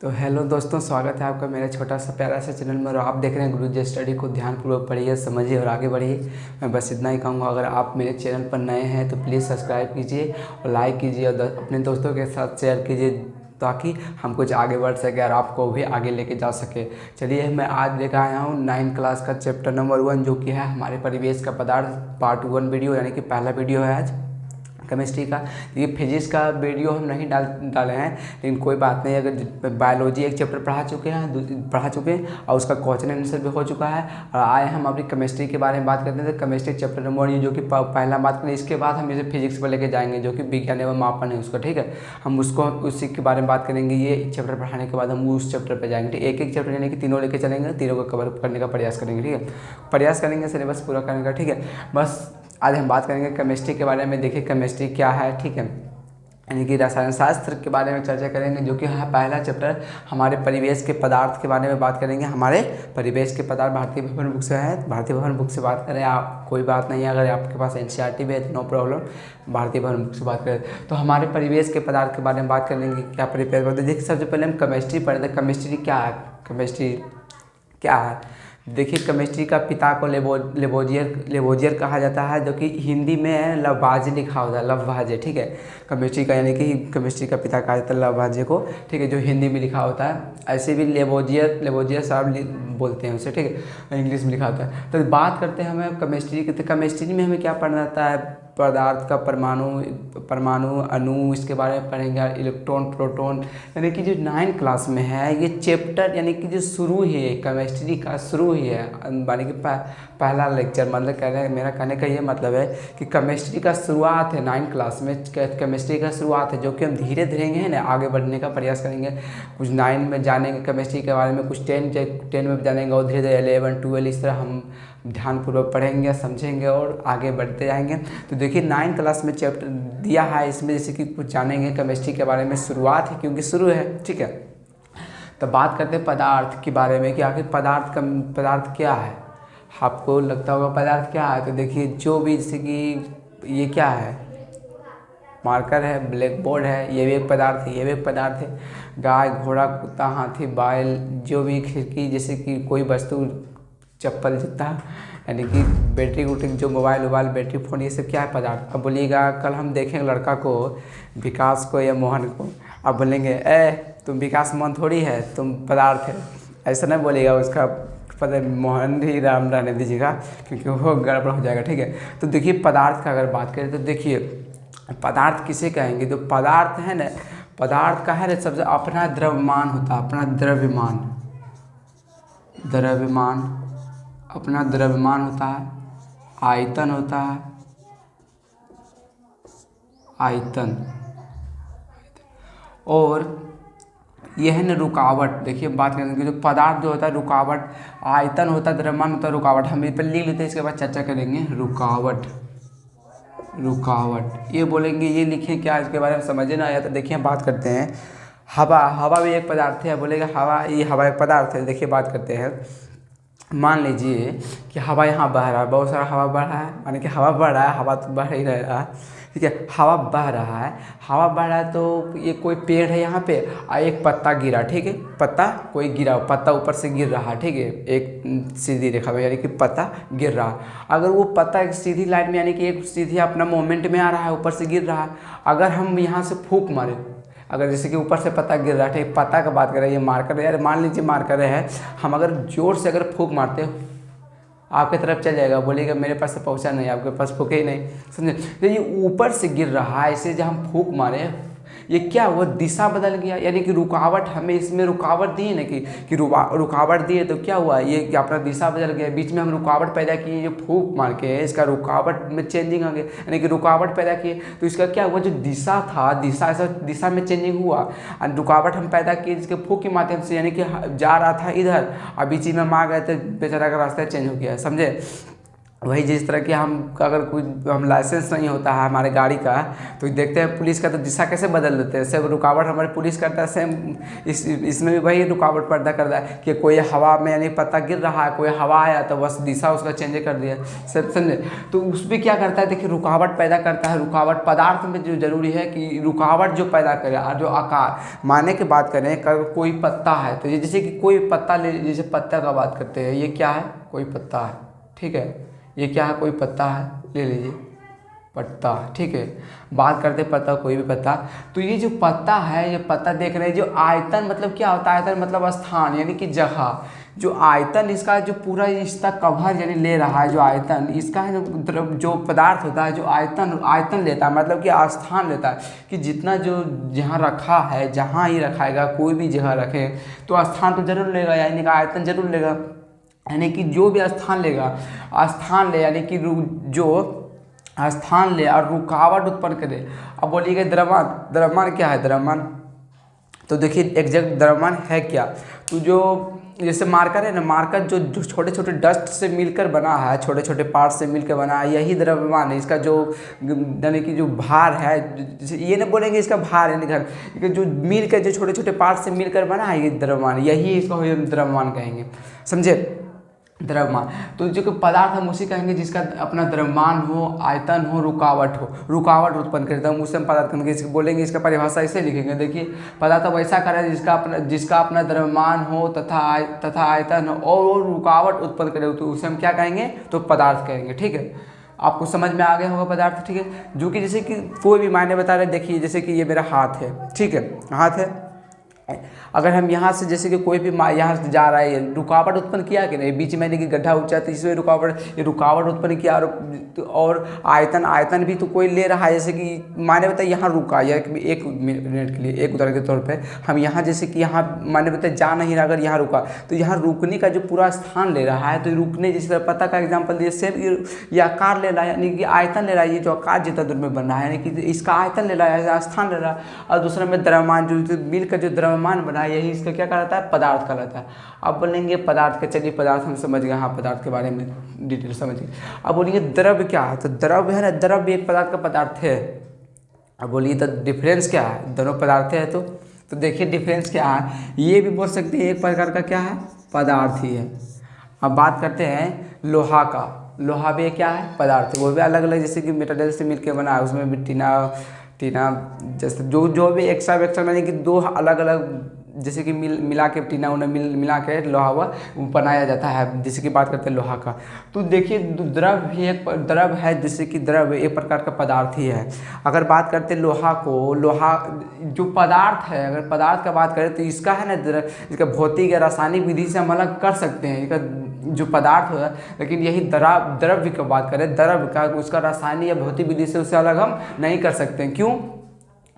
तो हेलो दोस्तों, स्वागत है आपका मेरा छोटा सा प्यारा सा चैनल में। और आप देख रहे हैं गुरुजी स्टडी को। ध्यानपूर्वक पढ़िए, समझिए और आगे बढ़िए। मैं बस इतना ही कहूँगा, अगर आप मेरे चैनल पर नए हैं तो प्लीज़ सब्सक्राइब कीजिए और लाइक कीजिए और अपने दोस्तों के साथ शेयर कीजिए, ताकि हम कुछ आगे बढ़ सके और आपको भी आगे लेके जा सके। चलिए, मैं आज लेकर आया हूँ 9th क्लास का चैप्टर नंबर 1, जो कि है हमारे परिवेश का पदार्थ पार्ट 1 वीडियो, यानी कि पहला वीडियो है आज केमिस्ट्री का। ये फिजिक्स का वीडियो हम नहीं डाले हैं, लेकिन कोई बात नहीं। अगर बायोलॉजी एक चैप्टर पढ़ा चुके हैं और उसका क्वेश्चन आंसर भी हो चुका है, और आए हम अपनी केमिस्ट्री के बारे में बात करते हैं। तो केमिस्ट्री चैप्टर नंबर 1 जो कि पहला बात करें, इसके बाद हम इसे फिजिक्स पर लेके जाएंगे, जो कि विज्ञान एवं मापन है उसका। ठीक है, हम उसको उसी के बारे में बात करेंगे। ये चैप्टर पढ़ाने के बाद हम उस चैप्टर पर जाएंगे। ठीक, एक एक चैप्टर यानी कि तीनों लेके चलेंगे, तीनों को कवर करने का प्रयास करेंगे। ठीक है, प्रयास करेंगे सिलेबस पूरा करने का। ठीक है, बस आज हम बात करेंगे केमिस्ट्री के बारे में। देखिए केमिस्ट्री क्या है। ठीक है, यानी कि रसायन शास्त्र के बारे में चर्चा करेंगे, जो कि पहला चैप्टर हमारे परिवेश के पदार्थ के बारे में बात करेंगे। हमारे परिवेश के पदार्थ भारतीय भवन बुक से है, भारतीय भवन बुक से बात करें आप, कोई बात नहीं है। अगर आपके पास एनसीईआरटी भी है तो नो प्रॉब्लम, भारतीय भवन बुक से बात करें। तो हमारे परिवेश के पदार्थ के बारे में बात करेंगे, क्या परिवेश होता है। देखिए, सबसे पहले हम केमिस्ट्री पढ़ते हैं। केमिस्ट्री क्या है, केमिस्ट्री क्या है। देखिए, केमिस्ट्री का पिता को लेबोजियर कहा जाता है, जो कि हिंदी में लवाजे लिखा होता है, लवाजे। ठीक है, केमिस्ट्री का यानी कि केमिस्ट्री का पिता कहा जाता है लवाजे को। ठीक है, जो हिंदी में लिखा होता है। ऐसे भी लेबोजियर साहब बोलते हैं उसे। ठीक है, इंग्लिश में लिखा होता है। तो बात करते हैं हमें केमिस्ट्री की। तो केमिस्ट्री में हमें क्या पढ़ना आता है, पदार्थ का परमाणु अणु, इसके बारे में पढ़ेंगे। इलेक्ट्रॉन, प्रोटॉन, यानी कि जो 9th क्लास में है ये चैप्टर, यानी कि जो शुरू ही है केमिस्ट्री का, शुरू ही है, यानी कि पहला लेक्चर। मतलब मेरा कहने का ये मतलब है कि केमिस्ट्री का शुरुआत है 9th क्लास में। केमिस्ट्री का शुरुआत है, जो कि हम धीरे धीरे है ना आगे बढ़ने का प्रयास करेंगे। कुछ 9 में जानेंगे केमिस्ट्री के बारे में, कुछ 10 में जानेंगे, और धीरे धीरे 11, 12 इस तरह हम ध्यानपूर्वक पढ़ेंगे, समझेंगे और आगे बढ़ते जाएंगे। तो देखिए 9th क्लास में चैप्टर दिया है, इसमें जैसे कि कुछ जानेंगे केमिस्ट्री के बारे में। शुरुआत है क्योंकि शुरू है। ठीक है, तो बात करते हैं पदार्थ के बारे में कि आखिर पदार्थ क्या है। आपको लगता होगा पदार्थ क्या है, तो देखिए जो भी, जैसे कि ये क्या है, मार्कर है, ब्लैक बोर्ड है, ये भी एक पदार्थ है, ये भी एक पदार्थ है। गाय, घोड़ा, कुत्ता, हाथी, बैल, जो भी खिड़की, जैसे कि कोई वस्तु, चप्पल, जूता, यानी कि बैटरी उटरी, जो मोबाइल बैटरी फ़ोन, ये सब क्या है, पदार्थ। अब बोलिएगा, कल हम देखेंगे लड़का को, विकास को या मोहन को, अब बोलेंगे तुम विकास मोहन थोड़ी है, तुम पदार्थ है। ऐसा नहीं बोलिएगा, उसका पता मोहन ही राम रहने दीजिएगा, क्योंकि वो गड़बड़ हो जाएगा। ठीक है, तो देखिए पदार्थ का अगर बात करें तो देखिए पदार्थ किसे कहेंगे। तो पदार्थ है ना, पदार्थ का है ना सबसे अपना द्रव्यमान होता है, अपना द्रव्यमान अपना द्रव्यमान होता है, आयतन होता है, आयतन, और यह है ना रुकावट। देखिए बात करेंगे जो पदार्थ जो होता है, रुकावट, आयतन होता है, द्रव्यमान होता है, रुकावट। हम ये पर लिख लेते हैं, इसके बाद चर्चा करेंगे। रुकावट, ये बोलेंगे, ये लिखें क्या, इसके बारे में समझे ना आया तो देखिए हम बात करते हैं। हवा भी एक पदार्थ है। बोलेगा हवा एक पदार्थ है। देखिए बात करते हैं, मान लीजिए कि हवा यहाँ बह रहा है, बहुत सारा हवा बह रहा है, यानी कि हवा बढ़ रहा है, हवा तो बढ़ ही रहा है। ठीक है, हवा बह रहा है, तो ये कोई पेड़ है यहाँ पे, एक पत्ता गिरा। ठीक है, पत्ता कोई गिरा, पत्ता ऊपर से गिर रहा है। ठीक है, एक सीधी रेखा में, यानी कि पत्ता गिर रहा है। अगर वो पत्ता एक सीधी लाइन में, यानी कि एक सीधी अपना मोमेंट में आ रहा है, ऊपर से गिर रहा है, अगर हम यहाँ से फूंक मारे, अगर जैसे कि ऊपर से पत्ता गिर रहा है, ठीक, पत्ता का बात करें, ये मार्कर है यार, मान लीजिए मार्कर है, हम अगर जोर से अगर फूंक मारते हो, आपके तरफ चल जाएगा, बोलेगा मेरे पास से पहुंचा नहीं, आपके पास फूके ही नहीं, समझे। तो ये ऊपर से गिर रहा है, इसे जब हम फूंक मारे, ये क्या हुआ, दिशा बदल गया। यानी कि रुकावट, हमें इसमें रुकावट दी है ना, कि रुकावट दी है, तो क्या हुआ, ये कि अपना दिशा बदल गया। बीच में हम रुकावट पैदा किए, जो फूंक मार के इसका रुकावट में चेंजिंग आ गया, यानी कि रुकावट पैदा किए, तो इसका क्या हुआ, जो दिशा था, दिशा में चेंजिंग हुआ। और रुकावट हम पैदा किए जिसके फूंक के माध्यम से, यानी कि जा रहा था इधर, और बीच में हम आ गए तो बेचारा का रास्ता चेंज हो गया, समझे। वही जिस तरह कि हम अगर कोई हम लाइसेंस नहीं होता है हमारे गाड़ी का, तो देखते हैं पुलिस का तो दिशा कैसे बदल देते हैं, सब रुकावट हमारे पुलिस करता है। सेम इसमें भी वही रुकावट पैदा करता है कि कोई हवा में यानी पत्ता गिर रहा है, कोई हवा आया तो बस दिशा उसका चेंज कर दिया, सब समझे। तो उसमें क्या करता है, देखिए रुकावट पैदा करता है। रुकावट पदार्थ में जो जरूरी है कि रुकावट जो पैदा करे और जो आकार माने की बात करें, कोई पत्ता है तो जैसे कि कोई पत्ता ले, जैसे पत्ता का बात करते हैं, ये क्या है, कोई पत्ता है, ठीक है। ये क्या है, कोई पत्ता है, ले लीजिए पत्ता, ठीक है। बात करते पत्ता, कोई भी पत्ता। तो ये जो पत्ता है, ये पत्ता देख रहे हैं, जो आयतन मतलब क्या होता है, आयतन मतलब स्थान यानी कि जगह। जो आयतन इसका जो पूरा इसका कवर यानी ले रहा है, जो आयतन इसका है, जो पदार्थ होता है जो आयतन लेता है, मतलब कि स्थान लेता है कि जितना जो जहाँ रखा है, जहाँ ही रखाएगा, कोई भी जगह रखे तो स्थान तो जरूर लेगा, यानी कि आयतन जरूर लेगा। यानी कि जो भी स्थान लेगा, स्थान ले यानी कि जो स्थान ले और रुकावट उत्पन्न करे। अब बोलिएगा द्रव्यमान, द्रव्यमान क्या है, द्रव्यमान तो देखिए एग्जैक्ट द्रव्यमान है क्या, तो जो जैसे मार्कर है ना, मार्कर जो छोटे छोटे डस्ट से मिलकर बना है, छोटे छोटे पार्ट से मिलकर बना है, यही द्रव्यमान है। इसका जो यानी कि जो भार है, ये ना बोलेंगे इसका भार यानी घर, जो मिलकर जो छोटे छोटे पार्ट से मिलकर बना है, ये द्रव्यमान, यही इसको द्रव्यमान कहेंगे, समझे। द्रव्यमान तो जो कि पदार्थ हम उसी कहेंगे जिसका अपना द्रव्यमान हो, आयतन हो, रुकावट हो, रुकावट उत्पन्न करता है, उसे हम पदार्थ कहेंगे। इसको बोलेंगे, इसका परिभाषा ऐसे लिखेंगे, देखिए पदार्थ वैसा करे जिसका अपना द्रव्यमान हो तथा आयतन हो और रुकावट उत्पन्न करे, तो उसे हम क्या कहेंगे, तो पदार्थ कहेंगे, ठीक है। आपको समझ में आ गया होगा पदार्थ, ठीक है। जो कि जैसे कि कोई भी मायने बता रहे, देखिए जैसे कि ये मेरा हाथ है, ठीक है, हाथ है। अगर हम यहाँ से जैसे कि कोई भी यहाँ से जा रहा है, रुकावट उत्पन्न किया कि नहीं, बीच में कि गड्ढा ऊंचा तो इसमें रुकावट उत्पन्न किया। और आयतन भी तो कोई ले रहा है, जैसे कि माने बताए यहाँ रुका, या एक मिनट के लिए, एक उदाहरण के तौर पे हम यहाँ जैसे कि यहाँ माने बताए जा नहीं रहा, अगर यहाँ रुका तो यहाँ रुकने का जो पूरा स्थान ले रहा है, तो रुकने जिस तरह पता का एग्जाम्पल दिए, सेम ये आकार ले रहा है, यानी कि आयतन ले रहा है, ये जो आकार जितना दूर में बन रहा है, यानी कि इसका आयतन ले रहा है, स्थान ले रहा है। और दूसरा में द्रव्यमान, जो मिलकर जो द्रव्यमान बना है, यही इसका क्या कहलाता है, पदार्थ कहलाता है। अब बोलेंगे पदार्थ के, चलिए पदार्थ हम समझ गए, हाँ पदार्थ के बारे में डिटेल समझ गए। अब बोलिए द्रव्य क्या है, तो द्रव्य है ना, द्रव्य एक पदार्थ का पदार्थ है। अब बोलिए तो डिफरेंस क्या है, दोनों पदार्थ है तो देखिए डिफरेंस क्या है, ये भी बोल सकते हैं एक प्रकार का क्या है, पदार्थ ही है। अब बात करते हैं लोहा का, लोहा भी क्या है, पदार्थ है, वो भी अलग अलग, जैसे कि मेटेरियल से मिलकर बना है, उसमें भी टीना जैसे जो भी एक्स्ट्रा यानी कि दो अलग अलग जैसे कि मिला के टीना उन्हें मिला के लोहा हुआ बनाया जाता है, जैसे कि बात करते हैं लोहा का। तो देखिए द्रव भी एक द्रव है, जैसे कि द्रव एक प्रकार का पदार्थ ही है। अगर बात करते हैं लोहा को, लोहा जो पदार्थ है, अगर पदार्थ का बात करें तो इसका है ना, इसका भौतिक या रासायनिक विधि से हम अलग कर सकते हैं इसका जो पदार्थ है, लेकिन यही द्रव्य की बात करें, द्रव्य का उसका रासायनिक या भौतिक विधि से उसे अलग हम नहीं कर सकते हैं। क्यों?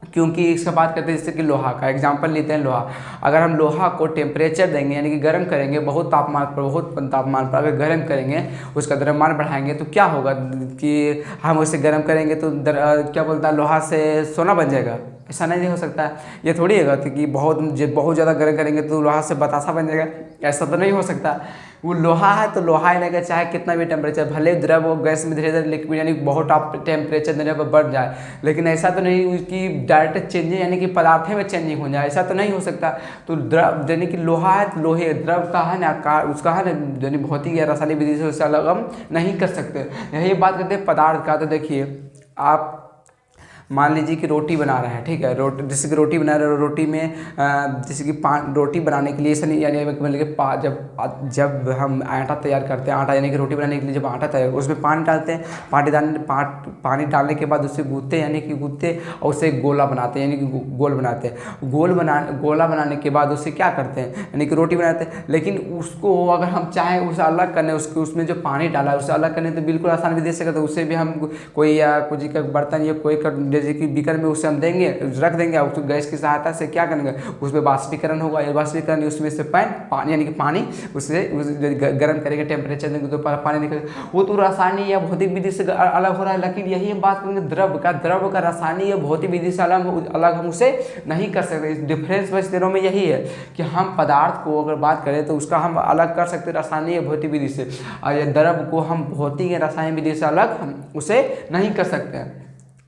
क्योंकि इसका बात करते हैं जैसे कि लोहा का एग्जांपल लेते हैं। लोहा, अगर हम लोहा को टेम्परेचर देंगे यानी कि गर्म करेंगे, बहुत तापमान पर अगर गर्म करेंगे, उसका द्रव्यमान बढ़ाएंगे, तो क्या होगा कि हम उसे गर्म करेंगे तो क्या बोलता है, लोहा से सोना बन जाएगा? ऐसा नहीं हो सकता है। ये थोड़ी है कि बहुत ज़्यादा गर्म करेंगे तो लोहा से बतासा बन जाएगा, ऐसा तो नहीं हो सकता। वो लोहा है तो लोहा ही लगेगा, चाहे कितना भी टेम्परेचर, भले द्रव वो गैस में धीरे धीरे लिक्विड यानी बहुत टेम्परेचर देने पर बढ़ जाए, लेकिन ऐसा तो नहीं उसकी डायरेक्ट चेंजिंग यानी कि पदार्थों में चेंजिंग हो जाए, ऐसा तो नहीं हो सकता। तो द्रव यानी कि लोहा है तो लोहे द्रव का है ना आकार, उसका है ना यानी भौतिक या रासायनिक विधि से उससे अलग हम नहीं कर सकते। यही बात करते हैं पदार्थ का। तो देखिए आप मान लीजिए कि रोटी बना रहे हैं, ठीक है, जैसे कि रोटी बना रहे हैं, रोटी में जैसे कि रोटी बनाने के लिए ऐसा नहीं, यानी मतलब जब हम आटा तैयार करते हैं, आटा यानी कि रोटी बनाने के लिए जब आटा तैयार उसमें पानी डालते हैं, पानी डालने के बाद उसे गूँथते यानी कि गूँथते और उसे गोला बनाते हैं यानी कि गोल बनाते हैं। गोला बनाने के बाद उसे क्या करते हैं यानी कि रोटी बनाते हैं। लेकिन उसको अगर हम चाहें उसे अलग करने, उसमें जो पानी डाला है उसे अलग करने तो बिल्कुल आसान भी दे सकते, तो उससे भी हम कोई या कुछ का बर्तन या कोई जैसे कि बीकर में उसे हम देंगे, रख देंगे, और उसको गैस की सहायता से क्या करेंगे, उसमें बाष्पीकरण होगा, ये बाष्पीकरण उसमें से पानी यानी कि पानी उससे गर्म करेंगे, टेम्परेचर देंगे तो पानी निकलेगा। वो तो रासायनिक या भौतिक विधि से अलग हो रहा है, लेकिन यही हम बात करेंगे द्रव का रासायनिक या भौतिक विधि से अलग हम उसे नहीं कर सकते। डिफरेंस बस दोनों में यही है कि हम पदार्थ को अगर बात करें तो उसका हम अलग कर सकते हैं रासायनिक या भौतिक विधि से, और ये द्रव को हम भौतिक या रासायनिक विधि से अलग हम उसे नहीं कर सकते हैं।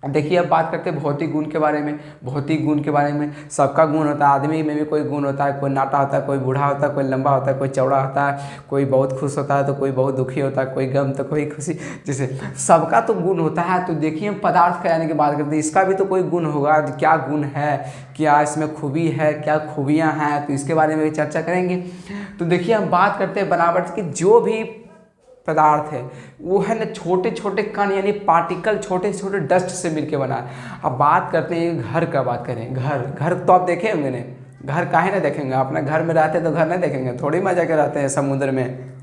देखिए अब बात करते हैं भौतिक गुण के बारे में। भौतिक गुण के बारे में सबका गुण होता है, आदमी में भी कोई गुण होता है, कोई नाटा होता है, कोई बूढ़ा होता है, कोई लंबा होता है, कोई चौड़ा होता है, कोई बहुत खुश होता है तो कोई बहुत दुखी होता है, कोई गम तो कोई खुशी, जैसे सबका तो गुण होता है। तो देखिए हम पदार्थ का यानी कि बात करते हैं, इसका भी तो कोई गुण होगा, क्या गुण है, क्या इसमें खूबी है, क्या खूबियाँ हैं, तो इसके बारे में भी चर्चा करेंगे। तो देखिए हम बात करते हैं बनावट की। जो भी पदार्थ है वो है ना छोटे छोटे कण यानी पार्टिकल, छोटे छोटे डस्ट से मिलके बना है। अब बात करते हैं घर का, बात करें घर तो आप देखे होंगे ने, घर काहे ना देखेंगे, अपने घर में रहते तो घर नहीं देखेंगे, थोड़ी मजा के रहते हैं समुद्र में,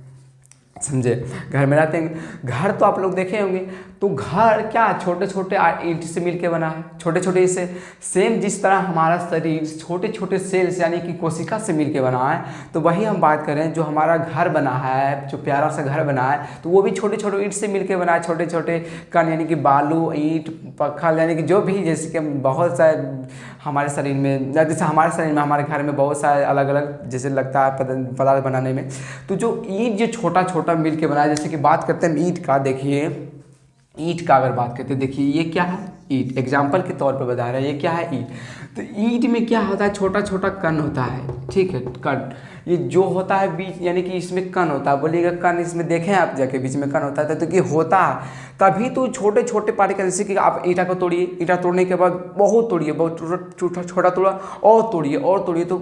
समझे, घर में रहते हैं, घर तो आप लोग देखे होंगे। तो घर क्या छोटे छोटे ईंट से मिलके बना है, छोटे छोटे से, सेम जिस तरह हमारा शरीर छोटे छोटे सेल्स यानी कि कोशिका से मिलके बना है, तो वही हम बात करें जो हमारा घर बना है, जो प्यारा सा घर बना है, तो वो भी छोटे छोटे ईंट से मिलके बना है, छोटे छोटे कण यानी कि बालू, ईंट, पत्थर, यानी कि जो भी, जैसे कि बहुत सारे हमारे शरीर में, जैसे हमारे शरीर में, हमारे घर में बहुत सारे अलग अलग जैसे लगता है पदार्थ बनाने में, तो जो ईंट जो छोटा छोटा मिलके बना है, जैसे कि बात करते हैं ईंट का। देखिए ईंट का अगर बात करते हैं, देखिए ये क्या है, ईंट एग्जाम्पल के तौर पर बता रहे हैं, ये क्या है, ईंट। तो ईंट में क्या होता है, छोटा छोटा कण होता है, ठीक है, कण, ये जो होता है बीच यानी कि इसमें कण होता है, बोलिएगा कण, इसमें देखें आप जाके बीच में कण होता है, तो ये होता है तभी तो छोटे छोटे पार्टिकल, जैसे कि आप ईंटा को तोड़िए, ईंटा तोड़ने के बाद बहुत तोड़िए, बहुत छोटा तोड़ा और तोड़िए तो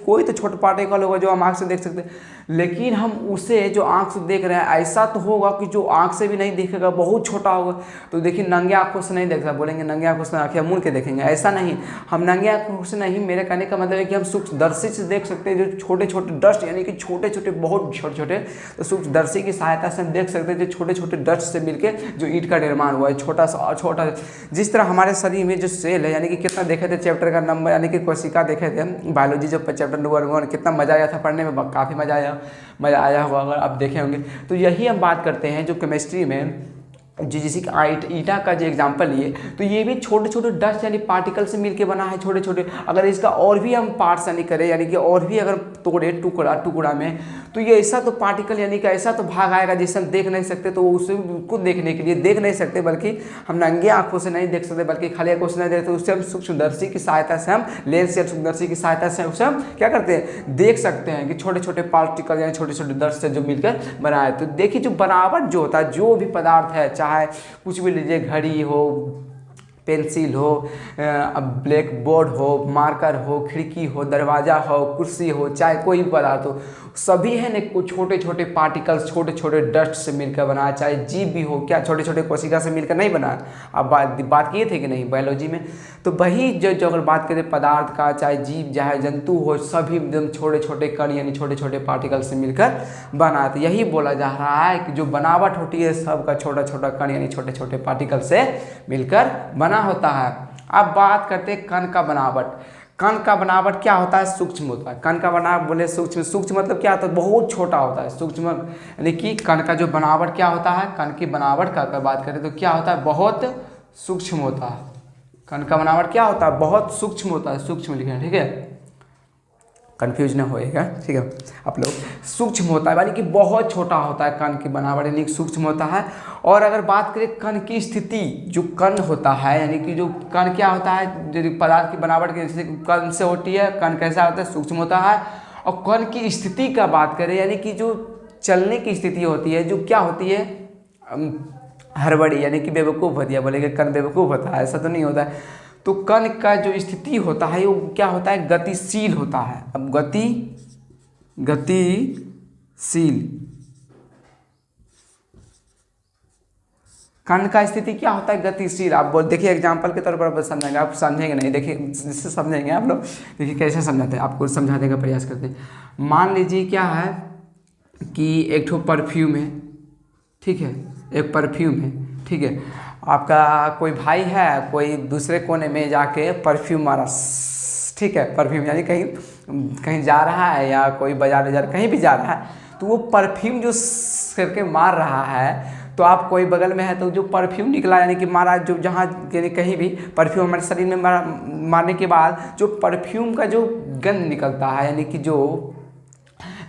कोई तो छोटा पार्टिकल होगा जो हम आँख से देख सकते हैं, लेकिन हम उसे जो आँख से देख रहे हैं ऐसा तो होगा कि जो आँख से भी नहीं देखेगा, बहुत छोटा होगा। तो देखिए नंगे आँखों से नहीं देख सकता, बोलेंगे नंगे आँखों से आँखें मूंद के देखेंगे, ऐसा नहीं, हम नंगे आँखों से नहीं, मेरे कहने का मतलब है कि हम सूक्ष्मदर्शी से देख सकते हैं, जो छोटे छोटे डस्ट यानी कि छोटे छोटे बहुत छोटे छोटे, तो सूक्ष्मदर्शी की सहायता से हम देख सकते हैं जो छोटे छोटे डस्ट से मिलके जो ईंट का निर्माण हुआ है, छोटा सा छोटा। जिस तरह हमारे शरीर में जो सेल है, यानी कि कितना देखे थे चैप्टर का नंबर, यानी कि कोशिका देखे थे बायोलॉजी, जो चैप्टर नंबर 1, कितना मजा आया था पढ़ने में, काफ़ी मजा आया होगा अगर आप देखे होंगे। तो यही हम बात करते हैं जो केमिस्ट्री में, जैसे कि ईटा का जो एग्जांपल लिए, तो ये भी छोटे छोटे डस्ट यानी पार्टिकल से मिलके बना है, छोटे छोटे। अगर इसका और भी हम पार्ट्स यानी करें, यानी कि और भी अगर तोड़े टुकड़ा में, तो ये ऐसा तो पार्टिकल यानी कि ऐसा तो भाग आएगा जिसे हम देख नहीं सकते। तो उसे खुद देखने के लिए देख नहीं सकते, बल्कि हम नंगे आंखों से नहीं देख सकते, बल्कि खाली आंखों से नहीं देखते, उससे हम सूक्ष्मदर्शी की सहायता से, हम लेंस या सूक्ष्मदर्शी की सहायता से उसे हम क्या करते हैं, देख सकते हैं कि छोटे छोटे पार्टिकल यानी छोटे छोटे डस्ट से जो मिलकर बना है। तो देखिए जो बनावट जो होता है, जो भी पदार्थ है, चाहे कुछ भी लीजिए, घड़ी हो, पेंसिल हो, ब्लैक बोर्ड हो, मार्कर हो, खिड़की हो, दरवाज़ा हो, कुर्सी हो, चाहे कोई भी पदार्थ हो, सभी है ना कुछ छोटे छोटे पार्टिकल्स, छोटे छोटे डस्ट से मिलकर बना है। चाहे जीव भी हो, क्या छोटे छोटे कोशिका से मिलकर नहीं बना है। अब बात किए थे कि नहीं बायोलॉजी में, तो वही जो अगर बात करें पदार्थ का, चाहे जीव चाहे जंतु हो, सभी एकदम छोटे छोटे कण यानी छोटे छोटे पार्टिकल से मिलकर बना है। तो यही बोला जा रहा है कि जो बनावट होती है सबका छोटा छोटा कण यानी छोटे छोटे पार्टिकल से मिलकर बना होता है। अब बात करते हैं कण का बनावट। कण का बनावट क्या होता है, सूक्ष्म होता है। कण का बनावट बोले सूक्ष्म मतलब क्या होता है, बहुत छोटा होता है। सूक्ष्म यानी कि कण का जो बनावट क्या होता है, कण की बनावट का अगर बात करें तो क्या होता है, बहुत सूक्ष्म होता है। कण का बनावट क्या होता है, बहुत सूक्ष्म होता है। सूक्ष्म लिखे, ठीक है, कंफ्यूज ना होएगा, ठीक है आप लोग। सूक्ष्म होता है यानी कि बहुत छोटा होता है, कण की बनावट यानी कि सूक्ष्म होता है। और अगर बात करें कण की स्थिति, जो कण होता है यानी कि जो कण क्या होता है, जो पदार्थ की बनावट जैसे कण से होती है, कण कैसा होता है, सूक्ष्म होता है। और कण की स्थिति का बात करें यानी कि जो चलने की स्थिति होती है, जो क्या होती है, हड़बड़ी यानी कि बेवकूफ़ होती है। बोलेंगे कण बेवकूफ़ होता है, ऐसा तो नहीं होता है। तो कण का जो स्थिति होता है वो क्या होता है, गतिशील होता है। अब गतिशील कण का स्थिति क्या होता है, गतिशील। आप देखिए एग्जांपल के तौर पर आप समझेंगे, आप समझेंगे नहीं, देखिए जिससे समझेंगे आप लोग, देखिए कैसे समझाते हैं, आपको समझाने का प्रयास करते हैं। मान लीजिए क्या है कि एक ठो परफ्यूम है, ठीक है, एक परफ्यूम है, ठीक है। आपका कोई भाई है, कोई दूसरे कोने में जाके परफ्यूम मारा, ठीक है, परफ्यूम यानी कहीं कहीं जा रहा है या कोई बाजार बाजार कहीं भी जा रहा है, तो वो परफ्यूम जो करके मार रहा है, तो आप कोई बगल में है तो जो परफ्यूम निकला यानी कि मारा, जो जहाँ यानी कहीं भी परफ्यूम हमारे शरीर में मारने के बाद जो परफ्यूम का जो गंध निकलता है, यानी कि जो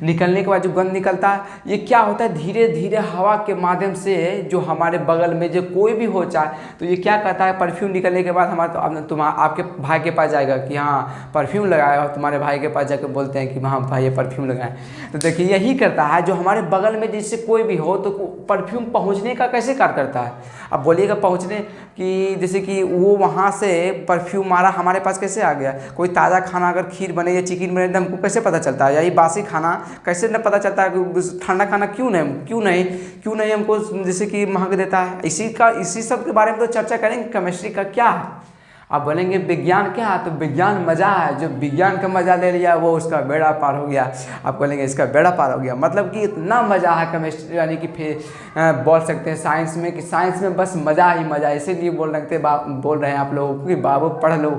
निकलने के बाद जो गंध निकलता है, ये क्या होता है, धीरे धीरे हवा के माध्यम से जो हमारे बगल में जो कोई भी हो चाहे, तो ये क्या कहता है, परफ्यूम निकलने के बाद हमारे तो आपके भाई के पास जाएगा कि हाँ परफ्यूम लगाया, और तुम्हारे भाई के पास जाकर बोलते हैं कि हाँ भाई ये परफ्यूम लगाए। तो देखिए यही करता है, जो हमारे बगल में जिससे कोई भी हो तो परफ्यूम पहुँचने का कैसे कार्य करता है। अब बोलिएगा पहुँचने कि जैसे कि वो वहाँ से परफ्यूम मारा हमारे पास कैसे आ गया। कोई ताज़ा खाना अगर खीर बने या चिकन बने तो हमको कैसे पता चलता है, यही बासी खाना कैसे न पता चलता है कि ठंडा खाना क्यों नहीं हमको जैसे कि महक देता है। इसी सब के बारे में तो चर्चा करेंगे, केमिस्ट्री का क्या है। आप बोलेंगे विज्ञान क्या है, तो विज्ञान मज़ा है, जो विज्ञान का मज़ा ले लिया वो उसका बेड़ा पार हो गया। आप बोलेंगे इसका बेड़ा पार हो गया, मतलब कि इतना मज़ा है केमिस्ट्री यानी कि फिर बोल सकते हैं साइंस में, कि साइंस में बस मज़ा ही मज़ा, इसीलिए बोल रहे हैं आप लोगों को कि बाबू पढ़ लो,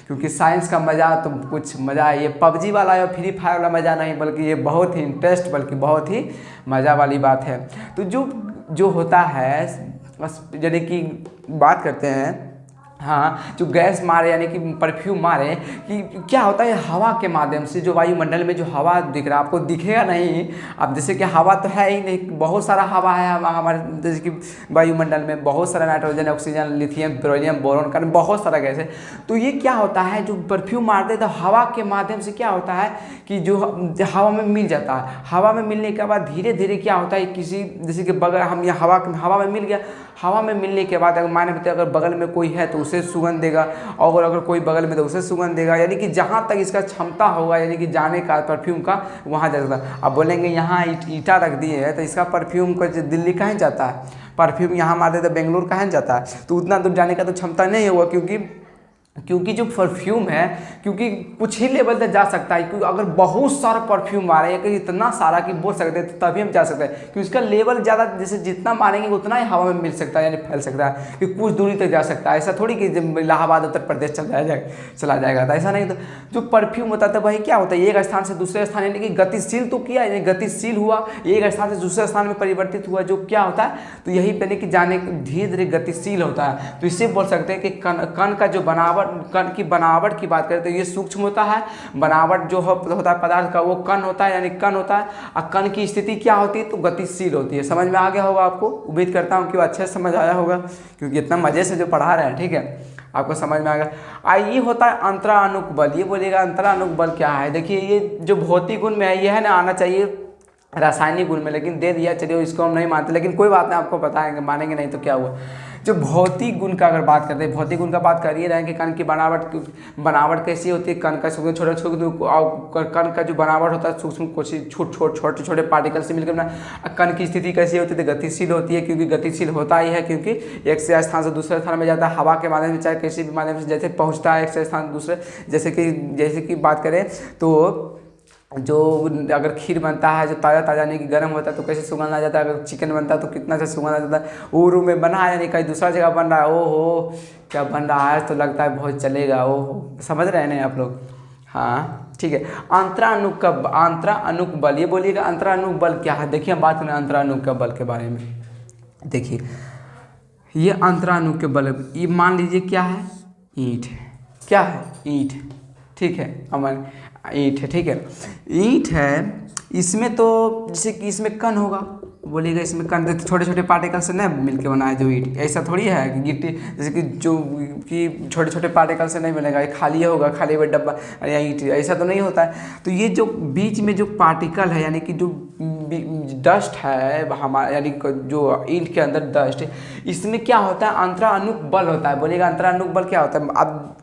क्योंकि साइंस का मज़ा तो कुछ मज़ा है। ये पबजी वाला या फ्री फायर वाला मज़ा नहीं, बल्कि ये बहुत ही इंटरेस्ट, बल्कि बहुत ही मज़ा वाली बात है। तो जो होता है, यानी कि बात करते हैं, हाँ, जो गैस मारे यानी कि परफ्यूम मारे, कि क्या होता है, हवा के माध्यम से जो वायुमंडल में जो हवा दिख रहा है, आपको दिखेगा नहीं। अब जैसे कि हवा तो है ही नहीं, बहुत सारा हवा है हमारे जैसे कि वायुमंडल में, बहुत सारा nitrogen, oxygen, lithium, beryllium, boron, carbon, बहुत सारा गैस है। तो ये क्या होता है, जो परफ्यूम मारते हैं तो हवा के माध्यम से क्या होता है कि जो हवा में मिल जाता है। हवा में मिलने के बाद धीरे धीरे क्या होता है, किसी जैसे कि बगल हम यहाँ हवा में मिल गया, हवा में मिलने के बाद अगर माने बताए अगर बगल में कोई है तो उसे सुगंध देगा, और अगर कोई बगल में तो उसे सुगंध देगा, यानी कि जहाँ तक इसका क्षमता होगा यानी कि जाने का परफ्यूम का, वहाँ जाता है। अब बोलेंगे यहाँ ईटा रख दिए है तो इसका परफ्यूम को दिल्ली कहाँ जाता है, परफ्यूम यहाँ मारते तो बेंगलोर कहाँ जाता है, तो उतना दूर जाने का तो क्षमता नहीं होगा, क्योंकि जो परफ्यूम है, क्योंकि कुछ ही लेवल तक जा सकता है। क्योंकि अगर बहुत सारा परफ्यूम मारे या कहीं इतना सारा कि बोल सकते हैं, तो तभी हम जा सकते हैं, क्योंकि उसका लेवल ज़्यादा, जैसे जितना मारेंगे उतना ही हवा में मिल सकता है, यानी फैल सकता है, कि कुछ दूरी तक जा सकता है। ऐसा थोड़ी कि इलाहाबाद उत्तर प्रदेश चला जाएगा, तो ऐसा नहीं। तो जो परफ्यूम होता है वही क्या होता है, एक स्थान से दूसरे स्थान, यानी कि गतिशील तो किया, यानी गतिशील हुआ, एक स्थान से दूसरे स्थान में परिवर्तित हुआ, जो क्या होता है, तो यही पहले कि जाने धीरे धीरे गतिशील होता है। तो इससे बोल सकते हैं कि कण का जो बनावट, कण की बनावट की बात करें तो ये सूक्ष्म होता है, बनावट जो होता है पदार्थ का वो कण होता है, यानी कण होता है, और कण की स्थिति क्या होती है, तो गतिशील होती है। समझ में आ गया होगा आपको, उम्मीद करता हूँ कि अच्छे से समझ आया होगा, क्योंकि इतना मज़े से जो पढ़ा रहे हैं, ठीक है, आपको समझ में आ गया। ये होता है अंतरानुक बल। ये बोलिएगा अंतरानुक बल क्या है। देखिए ये जो भौतिक गुण में है, ये है ना, आना चाहिए रासायनिक गुण में, लेकिन दे दिया, चलिए इसको हम नहीं मानते, लेकिन कोई बात नहीं, आपको बताएंगे, मानेंगे नहीं तो क्या हुआ। जो भौतिक गुण का अगर बात करते हैं, भौतिक गुण का बात कर ही रहे हैं कि कण की बनावट कैसी होती है, कण का सूक्ष्म कण का जो बनावट होता है सूक्ष्म छोटे छोटे पार्टिकल से मिलकर बना। कण की स्थिति कैसी होती है, तो गतिशील होती है, क्योंकि गतिशील होता ही है, क्योंकि एक से स्थान से दूसरे स्थान में जाता है हवा के माध्यम से, चाहे किसी भी माध्यम से जैसे पहुँचता है एक से स्थान दूसरे। जैसे कि बात करें तो जो अगर खीर बनता है, जो ताज़ा यानी कि गर्म होता है तो कैसे सुगंध आ जाता है, अगर चिकन बनता है तो कितना अच्छा सुगंध आ जाता है। वो रूम में बना है, यानी कहीं दूसरा जगह बन रहा है, ओहो क्या बन रहा है, तो लगता है बहुत चलेगा, ओहो, समझ रहे हैं नहीं आप लोग। हाँ ठीक है। अंतरानुक बल, ये बोलिएगा अंतरानुक बल क्या है। देखिए हम बात करें अंतरानुक बल के बारे में। देखिए ये अंतरानुक बल, ये मान लीजिए क्या है, ईंट है, क्या है, ईंट, ठीक है, अमन ईंट है, ठीक है, ईंट है। इसमें तो जैसे कि इसमें कण होगा, बोलिएगा इसमें कण, छोटे छोटे पार्टिकल से नहीं मिलके बना है जो ईंट, ऐसा थोड़ी है कि गिट्टी जैसे कि जो कि छोटे छोटे पार्टिकल से नहीं बनेगा, ये खाली होगा, खाली हुआ डब्बा या ईंट, ऐसा तो नहीं होता है। तो ये जो बीच में जो पार्टिकल है, यानी कि जो डस्ट है हमारा, यानी जो ईंट के अंदर डस्ट है, इसमें क्या होता है, अंतरानुक बल होता है। बोलिएगा अंतरानुक बल क्या होता है। आप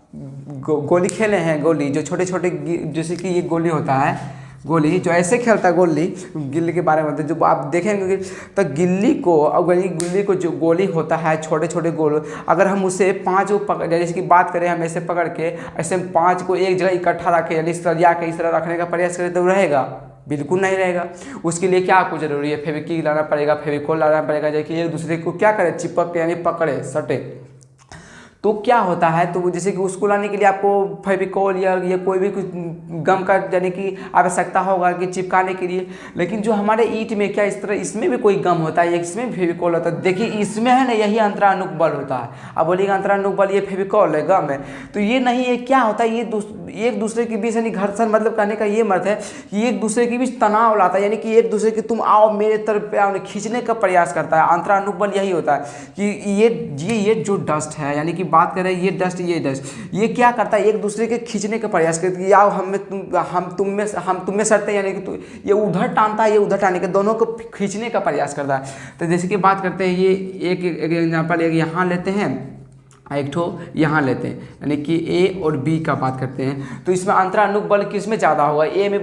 गोली खेले हैं, गोली जो छोटे छोटे, जैसे कि ये गोली होता है, गोली जो ऐसे खेलता है, गोली गिल्ली के बारे में जो आप देखेंगे तो गिल्ली को और गिल्ली को जो गोली होता है छोटे छोटे गोल, अगर हम उसे 5 को पकड़, जैसे कि बात करें हम ऐसे पकड़ के ऐसे 5 को एक जगह इकट्ठा रखें, यानी सरिया के इस तरह रखने का प्रयास करें तो रहेगा? बिल्कुल नहीं रहेगा। उसके लिए क्या आपको जरूरी है? फेविक्विक लाना पड़ेगा, फेविकोल लाना पड़ेगा, जैसे एक दूसरे को क्या करे, चिपक के यानी पकड़े सटे। तो क्या होता है, तो जैसे कि उसको लाने के लिए आपको फेविकोल या कोई भी कुछ गम का यानी कि आवश्यकता होगा कि चिपकाने के लिए। लेकिन जो हमारे ईंट में क्या इस तरह इसमें भी कोई गम होता है, इसमें भी फेविकोल होता है। देखिए इसमें है ना, यही अंतरानुक बल होता है। अब बोलिएगा अंतरानुक बल, ये फेविकोल है, गम है, तो ये नहीं है। क्या होता है, ये एक दूसरे के बीच यानी घर्षण, मतलब कहने का ये मत है कि एक दूसरे के बीच तनाव लाता है, यानी कि एक दूसरे के तुम आओ मेरे तरफ पे आओ, खींचने का प्रयास करता है। अंतरानुक बल यही होता है कि ये जो डस्ट है, यानी कि बात करें ये डस्ट, ये क्या करता है, एक दूसरे के खींचने का प्रयास करता है कि आओ हम तुम में सटते, यानी कि ये उधर टानता है, ये उधर टाने के, दोनों को खींचने का प्रयास करता है। तो जैसे कि बात करते हैं, ये एक एग्जाम्पल एक यहाँ लेते हैं, एक ठो यहाँ लेते हैं, यानी कि ए और बी का बात करते हैं। तो इसमें अंतरानुक बल किस में ज़्यादा होगा? ए में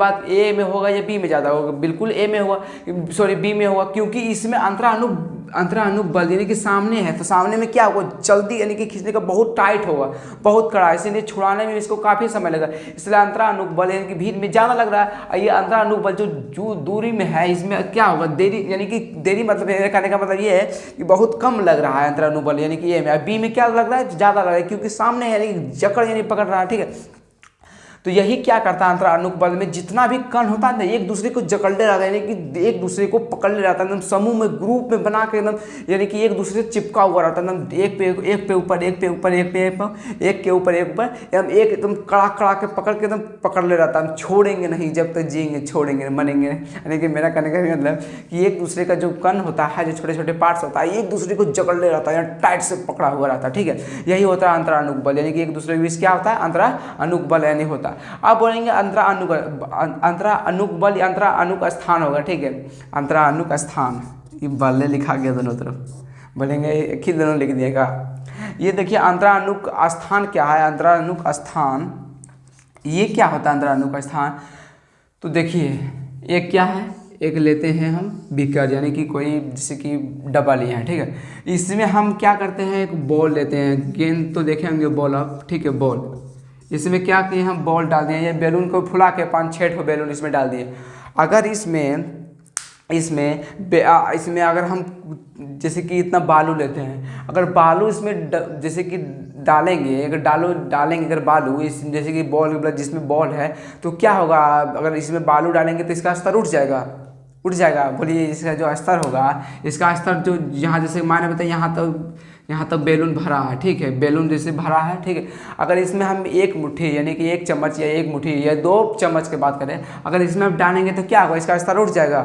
होगा या बी में ज़्यादा होगा? बिल्कुल ए में होगा, सॉरी बी में होगा, क्योंकि इसमें अंतरानुक बल यानी कि सामने है, तो सामने में क्या होगा, जल्दी यानी कि खींचने का बहुत टाइट होगा, बहुत कड़ा, इसीलिए छुड़ाने में इसको काफ़ी समय लगा। इसलिए अंतरानुक बल यानी कि भीड़ में ज़्यादा लग रहा है। और ये अंतरानुक बल जो दूरी में है, इसमें क्या होगा, देरी, यानी कि देरी मतलब मेरे कहने का मतलब ये है कि बहुत कम लग रहा है अंतरानुक बल, यानी कि ए में। बी में क्या लग रहा है, ज़्यादा लग रहा है, क्योंकि सामने है, यानी जकड़ यानी पकड़ रहा है, ठीक है। तो यही क्या करता है, अंतरानुक बल में जितना भी कण होता है ना, एक दूसरे को जकड़े रहता है, यानी कि एक दूसरे को पकड़े रहता है, एकदम समूह में, ग्रुप में बना के एकदम, यानी कि एक दूसरे से चिपका हुआ रहता है एकदम, एक पे ऊपर, एक के ऊपर एक, एकदम कड़ा के पकड़ के एकदम पकड़ ले रहता है। हम छोड़ेंगे नहीं जब तक जिएंगे, छोड़ेंगे मरेंगे, यानी कि मेरा कहने का मतलब कि एक दूसरे का जो कण होता है, जो छोटे छोटे पार्ट्स होता है, एक दूसरे को जकड़ ले रहता है, टाइट से पकड़ा हुआ रहता है, ठीक है। यही होता है अंतरानुक बल, यानी कि एक दूसरे के बीच क्या होता है, अंतरानुक बल यानी होता है। अब बोलेंगे अंतरानुक बल, अंतरानुक स्थान होगा, ठीक है। अंतरानुक स्थान, ये बल्ले लिखा गया दोनों तरफ, बोलेंगे एक ही दोनों लिख दिएगा। ये देखिए अंतरानुक स्थान क्या है, अंतरानुक स्थान ये क्या होता है अंतरानुक स्थान? तो देखिए एक क्या है, एक लेते हैं हम बीकर, यानी कि कोई जैसे कि डब्बा लिए हैं, ठीक है। इसमें हम क्या करते हैं, एक बॉल लेते हैं, गेंद तो देखे होंगे, बॉल अब, ठीक है, बॉल। इसमें क्या किए हम, बॉल डाल दिए, ये बैलून को फुला के 5-6 ठो बैलून इसमें डाल दिए। अगर इसमें अगर हम जैसे कि इतना बालू लेते हैं, अगर बालू इसमें जैसे कि डालेंगे, अगर बालू इस जैसे कि बॉल जिसमें बॉल है, तो क्या होगा, अगर इसमें बालू डालेंगे तो इसका स्तर उठ जाएगा। बोलिए इसका जो स्तर होगा, इसका स्तर जो यहाँ जैसे माने बताइए, यहाँ तक बैलून भरा है, ठीक है, बैलून जैसे भरा है, ठीक है। अगर इसमें हम एक मुट्ठी यानी कि 1 चम्मच या 1 मुट्ठी या 2 चम्मच की बात करें, अगर इसमें हम डालेंगे तो क्या होगा, इसका स्तर उठ जाएगा?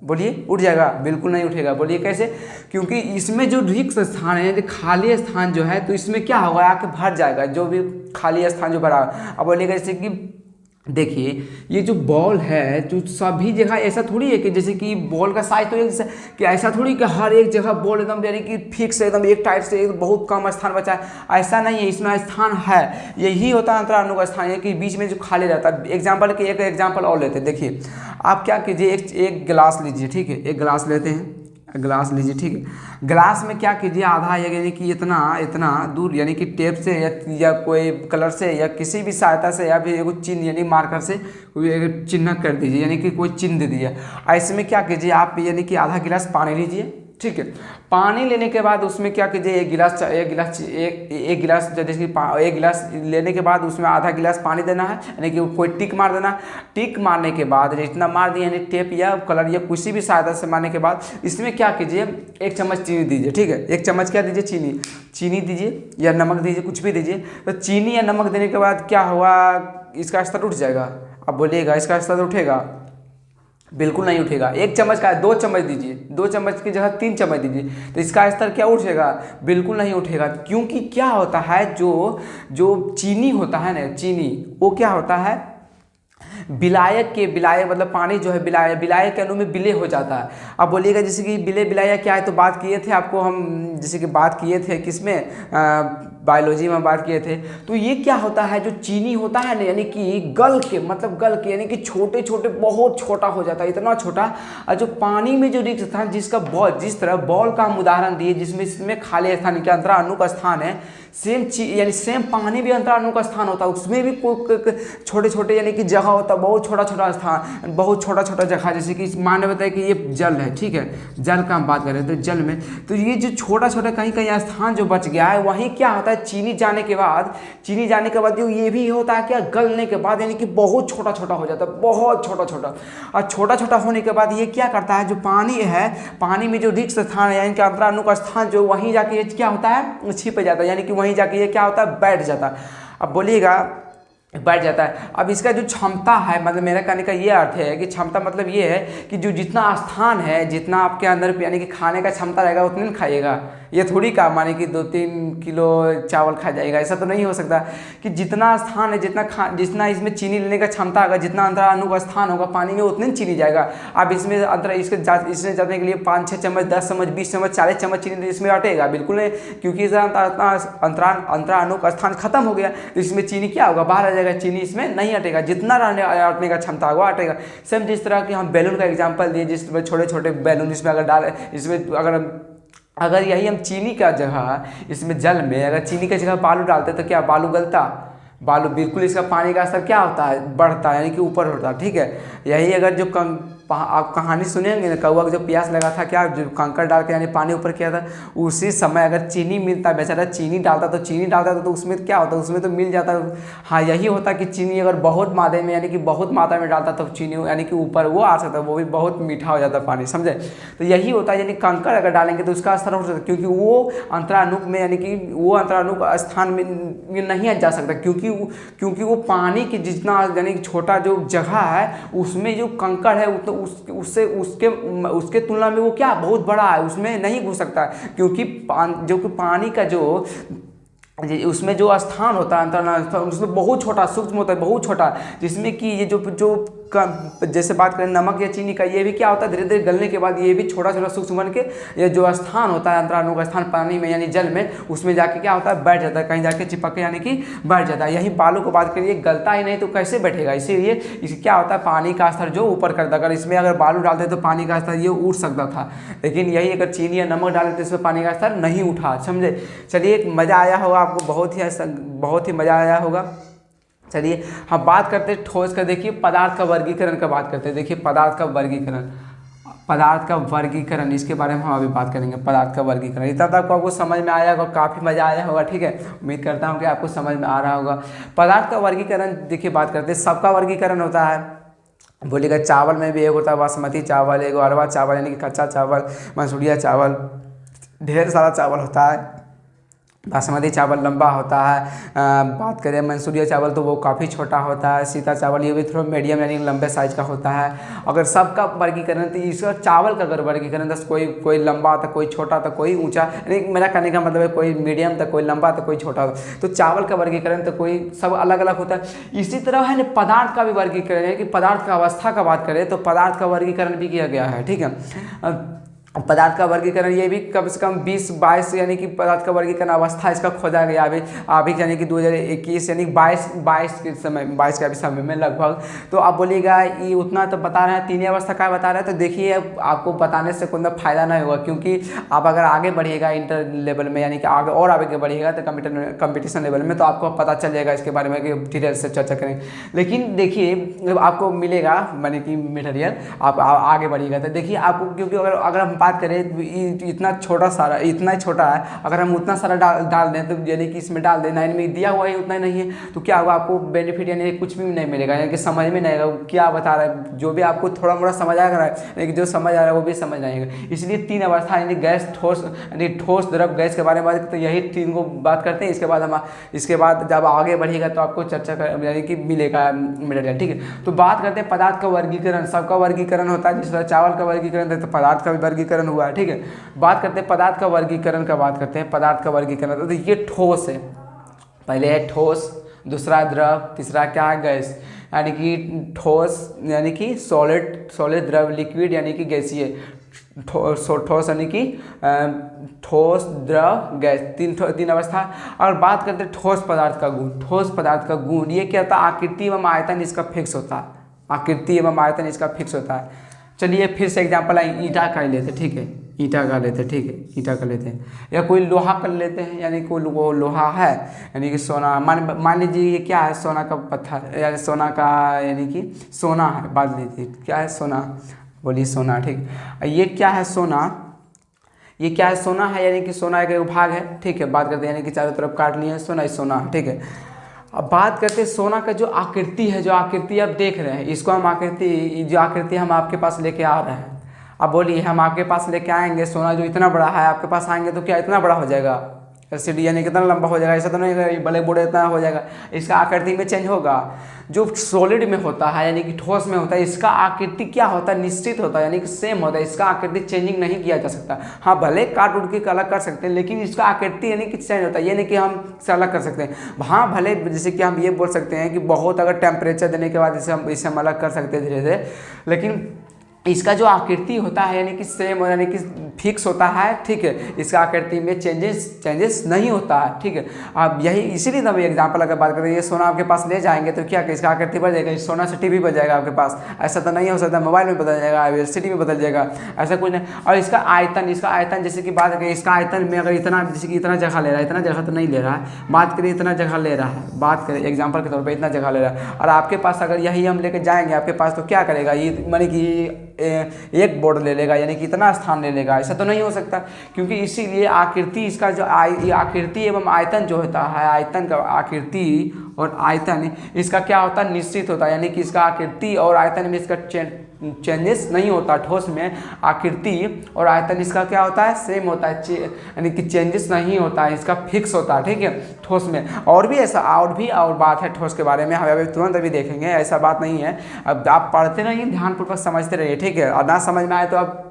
बोलिए उठ जाएगा? बिल्कुल नहीं उठेगा। बोलिए कैसे? क्योंकि इसमें जो रिक्त स्थान है, खाली स्थान जो है, तो इसमें क्या होगा, आके भर जाएगा, जो भी खाली स्थान जो भरा। अब बोलिएगा जैसे कि देखिए ये जो बॉल है, जो सभी जगह ऐसा थोड़ी है कि जैसे कि बॉल का साइज तो एक कि ऐसा थोड़ी कि हर एक जगह बॉल एकदम यानी कि फिक्स एकदम एक टाइप से बहुत कम स्थान बचा है, ऐसा नहीं है। इसमें स्थान है, यही होता है अंतरानुक स्थान, कि बीच में जो खाली रहता है। एग्जाम्पल के एक एग्जाम्पल और लेते हैं। देखिए आप क्या कीजिए, एक गिलास लीजिए, ठीक है, एक गिलास लेते हैं, गिलास लीजिए, ठीक है। गिलास में क्या कीजिए, आधा यानी कि इतना दूर यानी कि टेप से या कोई कलर से या किसी भी सहायता से या फिर एक चिन्ह यानी मार्कर से कोई चिन्ह कर दीजिए, यानी कि कोई चिन्ह दे दीजिए। ऐसे में क्या कीजिए आप, यानी कि आधा गिलास पानी लीजिए, ठीक है। पानी लेने के बाद उसमें क्या कीजिए, एक गिलास जैसे कि एक गिलास लेने के बाद उसमें आधा गिलास पानी देना है, यानी कि कोई टिक मार देना। टिक मारने के बाद जितना मार दिए, यानी टेप या कलर या किसी भी सहायता से मारने के बाद इसमें क्या कीजिए, 1 चम्मच चीनी दीजिए, ठीक है। 1 चम्मच क्या दीजिए, चीनी दीजिए या नमक दीजिए, कुछ भी दीजिए। तो चीनी या नमक देने के बाद क्या होगा, इसका स्तर उठ जाएगा। अब बोलिएगा इसका स्तर उठेगा? बिल्कुल नहीं उठेगा। 1 चम्मच का 2 चम्मच दीजिए, 2 चम्मच की जगह 3 चम्मच दीजिए, तो इसका स्तर क्या उठेगा? बिल्कुल नहीं उठेगा। क्योंकि क्या होता है, जो चीनी होता है ना, चीनी वो क्या होता है, विलायक मतलब पानी जो है विलायक के अणु में विलय हो जाता है। अब बोलिएगा जैसे कि विलय विलायक क्या है, तो बात किए थे आपको हम, जैसे कि बात किए थे किसमें, बायोलॉजी में बात किए थे। तो ये क्या होता है, जो चीनी होता है ना, यानी कि गल के, मतलब गल के यानी कि छोटे छोटे बहुत छोटा हो जाता है, इतना छोटा। और जो पानी में जो रिक्त स्थान जिसका बॉल, जिस तरह बॉल का हम उदाहरण दिए, जिसमें इसमें खाली स्थान के अंतराणु का स्थान है, सेम चीज यानी सेम पानी भी अंतराणु का स्थान होता है, उसमें भी कोई छोटे छोटे यानी कि जगह होता है, बहुत छोटा छोटा स्थान, बहुत छोटा छोटा जगह। जैसे कि मान बताए कि ये जल है, ठीक है, जल का हम बात करें तो जल में, तो ये जो छोटा छोटा कहीं कहीं स्थान जो बच गया है, वहीं क्या होता है, चीनी जाने के बाद ये भी होता है क्या, गलने के बाद यानी कि बहुत छोटा छोटा हो जाता है, बहुत छोटा छोटा। और छोटा छोटा होने के बाद ये क्या करता है, जो पानी है, पानी में जो रिक्त स्थान है यानी कि अंतराणु का स्थान जो, वहीं जाके ये क्या होता है, छिप जाता है, यानी कि वहीं जाके ये क्या होता है, बैठ जाता है। अब बोलिएगा बैठ जाता है। अब इसका जो क्षमता है, मतलब मेरा कहने का ये अर्थ है कि क्षमता मतलब ये है कि जो जितना स्थान है, जितना आपके अंदर यानी कि खाने का क्षमता रहेगा उतने ना खाइएगा। ये थोड़ी का माने कि 2-3 किलो चावल खा जाएगा, ऐसा तो नहीं हो सकता। कि जितना स्थान है, जितना इसमें चीनी लेने का क्षमता होगा, जितना अंतराणु का स्थान होगा पानी में, उतने चीनी जाएगा। अब इसमें इसमें जाने के लिए 5-6 चम्मच, 10 चम्मच, 20 चम्मच, 40 चम्मच चीनी इसमें अटेगा बिल्कुल नहीं, क्योंकि अंतराणु का स्थान खत्म हो गया। तो इसमें चीनी क्या होगा, बाहर आ जाएगा, चीनी इसमें नहीं अटेगा, जितना अटने का क्षमता होगा अटेगा। सेम जिस तरह कि हम बैलून का एग्जाम्पल दिए, जिसमें छोटे छोटे बैलून, इसमें अगर डाले, इसमें अगर यही हम चीनी का जगह, इसमें जल में अगर चीनी की जगह बालू डालते तो क्या बालू गलता, बालू बिल्कुल, इसका पानी का स्तर क्या होता है, बढ़ता है, यानी कि ऊपर होता है, ठीक है। यही अगर जो आप कहानी सुनेंगे ना, कौवा को जो प्यास लगा था, क्या जो कंकड़ डाल के यानी पानी ऊपर किया था, उसी समय अगर चीनी मिलता, बेचारा चीनी डालता तो उसमें क्या होता, उसमें तो मिल जाता। हाँ, यही होता कि चीनी अगर बहुत मात्रा में, यानी कि बहुत मात्रा में डालता तो चीनी यानी कि ऊपर वो आ सकता, वो भी बहुत मीठा हो जाता पानी, समझे। तो यही होता है, यानी कंकड़ अगर डालेंगे तो उसका असर हो सकता है, क्योंकि वो अंतराणु में, यानी कि वो अंतराणु का स्थान में नहीं जा सकता, क्योंकि वो पानी की जितना यानी कि छोटा जो जगह है, उसमें जो कंकड़ है उसके तुलना में वो क्या बहुत बड़ा है, उसमें नहीं घुस सकता, क्योंकि पानी का जो उसमें जो स्थान होता है, अंतराणु, उसमें बहुत छोटा सूक्ष्म होता है, बहुत छोटा, जिसमें कि ये जो जैसे बात करें नमक या चीनी का, ये भी क्या होता है, धीरे धीरे गलने के बाद ये भी छोटा छोटा सूक्ष्म बन के ये जो स्थान होता है अंतराणु का स्थान पानी में यानी जल में, उसमें जाके क्या होता है, बैठ जाता है, कहीं जाके चिपक के यानी कि बैठ जाता है। यही बालू को बात करिए, गलता ही नहीं तो कैसे बैठेगा, इसीलिए इसे क्या होता है, पानी का स्तर जो ऊपर करता है। अगर इसमें अगर बालू डालते तो पानी का स्तर ये उठ सकता था, लेकिन यही अगर चीनी या नमक डालते तो इसमें पानी का स्तर नहीं उठा, समझे। चलिए, मज़ा आया होगा आपको, बहुत ही मज़ा आया होगा। चलिए हम बात करते हैं ठोस का। देखिए पदार्थ का वर्गीकरण का बात करते हैं। देखिए पदार्थ का वर्गीकरण इसके बारे में हम अभी बात करेंगे। पदार्थ का वर्गीकरण इतना तक आपको समझ में आया होगा, काफ़ी मज़ा आया होगा, ठीक है। उम्मीद करता हूँ कि आपको समझ में आ रहा होगा। पदार्थ का वर्गीकरण देखिए बात करते हैं, सबका वर्गीकरण होता है। बोलिएगा चावल में भी एक होता है बासमती चावल, एक अरवा चावल यानी कि कच्चा चावल, मंसूरिया चावल, ढेर सारा चावल होता है। बासमती चावल लंबा होता है, बात करें मंसूरिया चावल तो वो काफ़ी छोटा होता है। सीता चावल ये भी थोड़ा मीडियम यानी लंबे साइज का होता है। अगर सबका वर्गीकरण तो इसका चावल का अगर वर्गीकरण तो कोई लंबा था, कोई छोटा था, कोई ऊंचा, यानी मेरा कहने का मतलब है कोई मीडियम था, कोई लंबा था, कोई छोटा था। तो चावल का वर्गीकरण तो कोई सब अलग अलग होता है। इसी तरह है ना पदार्थ का भी वर्गीकरण है कि पदार्थ का अवस्था का बात करें तो पदार्थ का वर्गीकरण भी किया गया है, ठीक है। पदार्थ का वर्गीकरण ये भी कम से कम 20-22 यानी कि पदार्थ का वर्गीकरण अवस्था इसका खोजा गया अभी यानी कि 2021 यानी 22 के समय में लगभग। तो आप बोलिएगा ये उतना तो बता रहे हैं, 3 अवस्था का बता रहे हैं, तो देखिए आपको बताने से कोई फायदा नहीं होगा, क्योंकि आप अगर आगे बढ़िएगा इंटर लेवल में यानी कि आगे और आगे बढ़िएगा तो कंपटीशन लेवल में, तो आपको पता चल जाएगा इसके बारे में कि डिटेल से चर्चा करेंगे। लेकिन देखिए आपको मिलेगा यानी कि मटेरियल, आप आगे बढ़िएगा तो देखिए आपको, क्योंकि अगर हम बात करें इतना छोटा है, अगर हम उतना सारा डाल दें तो यानी कि इसमें डाल देना इनमें दिया हुआ है उतना ही नहीं है, तो क्या होगा आपको बेनिफिट यानी कुछ भी नहीं मिलेगा, यानी कि समझ में नहीं आएगा क्या बता रहा है। जो भी आपको थोड़ा मोड़ा समझ आएगा यानी कि जो समझ आ रहा है वो भी समझ आएगा। इसलिए 3 अवस्था यानी गैस, ठोस यानी ठोस, द्रव, गैस के बारे में बात करते हैं, यही 3 को बात करते हैं। इसके बाद जब आगे बढ़ेगा तो आपको चर्चा यानी कि मिलेगा मटेरियल, ठीक है। तो बात करते हैं पदार्थ का वर्गीकरण। सबका वर्गीकरण होता है, जिस तरह चावल का वर्गीकरण है तो पदार्थ का भी वर्गीकरण हुआ है, ठीक है। बात करते हैं पदार्थ का वर्गीकरण का बात करते हैं। पदार्थ का वर्गीकरण तो ये ठोस है, पहले है ठोस, दूसरा द्रव, तीसरा क्या है गैस, यानी कि ठोस यानी कि सॉलिड, द्रव लिक्विड यानी कि गैसीय। ठोस यानी कि ठोस, द्रव, गैस, तीन अवस्था। और बात करते हैं ठोस पदार्थ का गुण। ठोस पदार्थ का गुण ये क्या होता है, आकृति एवं आयतन इसका फिक्स होता है। आकृति एवं आयतन इसका फिक्स होता है। चलिए फिर से एग्जाम्पल आए, ईंटा का लेते, ठीक है, ईंटा का लेते, ठीक है, ईंटा का लेते हैं, या कोई लोहा कर लेते हैं, यानी कोई वो लोहा है यानी कि सोना, मान लीजिए ये क्या है, सोना का पत्थर, यानी सोना का, यानी कि सोना है, बात लीजिए क्या है, सोना, बोलिए सोना, ठीक। ये क्या है, सोना, ये क्या है, सोना है, यानी कि सोना एक भाग है, ठीक है। बात करते हैं यानी कि चारों तरफ काट लिए सोना, सोना, ठीक है। अब बात करते हैं सोना का जो आकृति है, जो आकृति आप देख रहे हैं, इसको हम आकृति, जो आकृति हम आपके पास लेके आ रहे हैं। अब बोलिए हम आपके पास लेके आएंगे, सोना जो इतना बड़ा है आपके पास आएंगे तो क्या इतना बड़ा हो जाएगा, एलसीडी यानी कितना लंबा हो जाएगा, ऐसा तो नहीं है बड़े बड़े इतना हो जाएगा, इसका आकृति में चेंज होगा। जो सॉलिड में होता है यानी कि ठोस में होता है, इसका आकृति क्या होता है, निश्चित होता है, यानी कि सेम होता है, इसका आकृति चेंजिंग नहीं किया जा सकता। हाँ भले काट उड़ के अलग कर सकते हैं, लेकिन इसका आकृति यानी कि चेंज होता है, ये नहीं कि हम इसे अलग कर सकते हैं। हाँ भले जैसे कि हम ये बोल सकते हैं कि बहुत अगर टेम्परेचर देने के बाद इसे हम अलग कर सकते हैं धीरे धीरे, लेकिन इसका जो आकृति होता है यानी कि सेम यानी कि फिक्स होता है, ठीक है। इसका आकृति में चेंजेस नहीं होता है, ठीक है। अब यही इसीलिए तो एग्जांपल अगर बात करें, ये सोना आपके पास ले जाएंगे तो क्या इसका आकृति बढ़ जाएगा, सोना से टीवी बन जाएगा आपके पास, ऐसा तो नहीं हो सकता, मोबाइल में बदल जाएगा, एलसीडी में बदल जाएगा, ऐसा कुछ नहीं। और इसका आयतन जैसे कि बात करें, इसका आयतन में अगर इतना, जैसे कि इतना जगह ले रहा है, इतना जगह तो नहीं ले रहा है, बात करें इतना जगह ले रहा है, बात करें एग्जाम्पल के तौर पर इतना जगह ले रहा है, और आपके पास अगर यही हम लेके जाएंगे आपके पास तो क्या करेगा, ये मानी कि एक बोर्ड ले लेगा, यानी कि इतना स्थान ले लेगा, ऐसा तो नहीं हो सकता। क्योंकि इसीलिए आकृति इसका जो आकृति एवं आयतन जो होता है, आयतन का आकृति और आयतन इसका क्या होता है, निश्चित होता है, यानी कि इसका आकृति और आयतन में इसका चेंजेस नहीं होता। ठोस में आकृति और आयतन इसका क्या होता है, सेम होता है, यानी कि चेंजेस नहीं होता है, इसका फिक्स होता है, ठीक है। ठोस में और भी ऐसा और बात है ठोस के बारे में, हम अभी तुरंत अभी देखेंगे, ऐसा बात नहीं है। अब आप पढ़ते रहिए, ध्यानपूर्वक समझते रहिए, ठीक है। और ना समझ में आए तो आप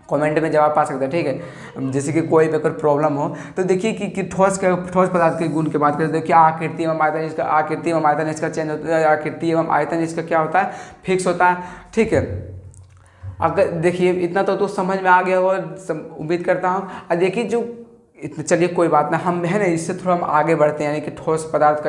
कमेंट में जवाब पा सकते हैं, ठीक है। जैसे कि कोई भी अगर प्रॉब्लम हो तो देखिए कि ठोस पदार्थ के गुण की बात करें तो क्या आकृति एवं आयतन इसका, आकृति एवं आयतन इसका चेंज होता है, आकृति एवं आयतन इसका क्या होता है, फिक्स होता है, ठीक है। अगर देखिए इतना तो समझ में आ गया होगा, उम्मीद करता हूँ। और देखिए जो चलिए कोई बात ना, हम है ना इससे थोड़ा हम आगे बढ़ते हैं, यानी कि ठोस पदार्थ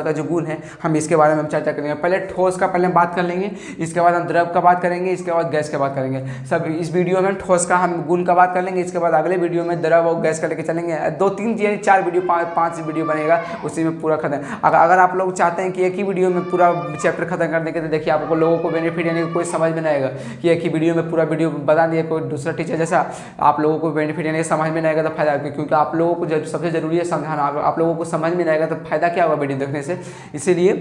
का जो गुण है हम इसके बारे में हम चर्चा करेंगे। पहले ठोस का पहले हम बात कर लेंगे, इसके बाद हम द्रव का बात करेंगे, इसके बाद गैस का बात करेंगे। सब इस वीडियो में ठोस का हम गुण का बात कर लेंगे, इसके बाद अगले वीडियो में द्रव और गैस का लेके चलेंगे। 2-3 यानी 4 वीडियो 5 वीडियो बनेगा, उसी में पूरा खत्म। अगर आप लोग चाहते हैं कि एक ही वीडियो में पूरा चैप्टर खत्म करने के, तो देखिए आपको लोगों को बेनिफिट यानी कोई समझ में नहीं आएगा कि एक ही वीडियो में पूरा वीडियो बता दिया कोई दूसरा टीचर जैसा, आप लोगों को बेनिफिट यानी समझ में नहीं आएगा तो फायदा, क्योंकि आप लोगों को सबसे जरूरी है समझाना। आप लोगों को समझ में नहीं आएगा तो फायदा क्या होगा वीडियो देखने से। इसीलिए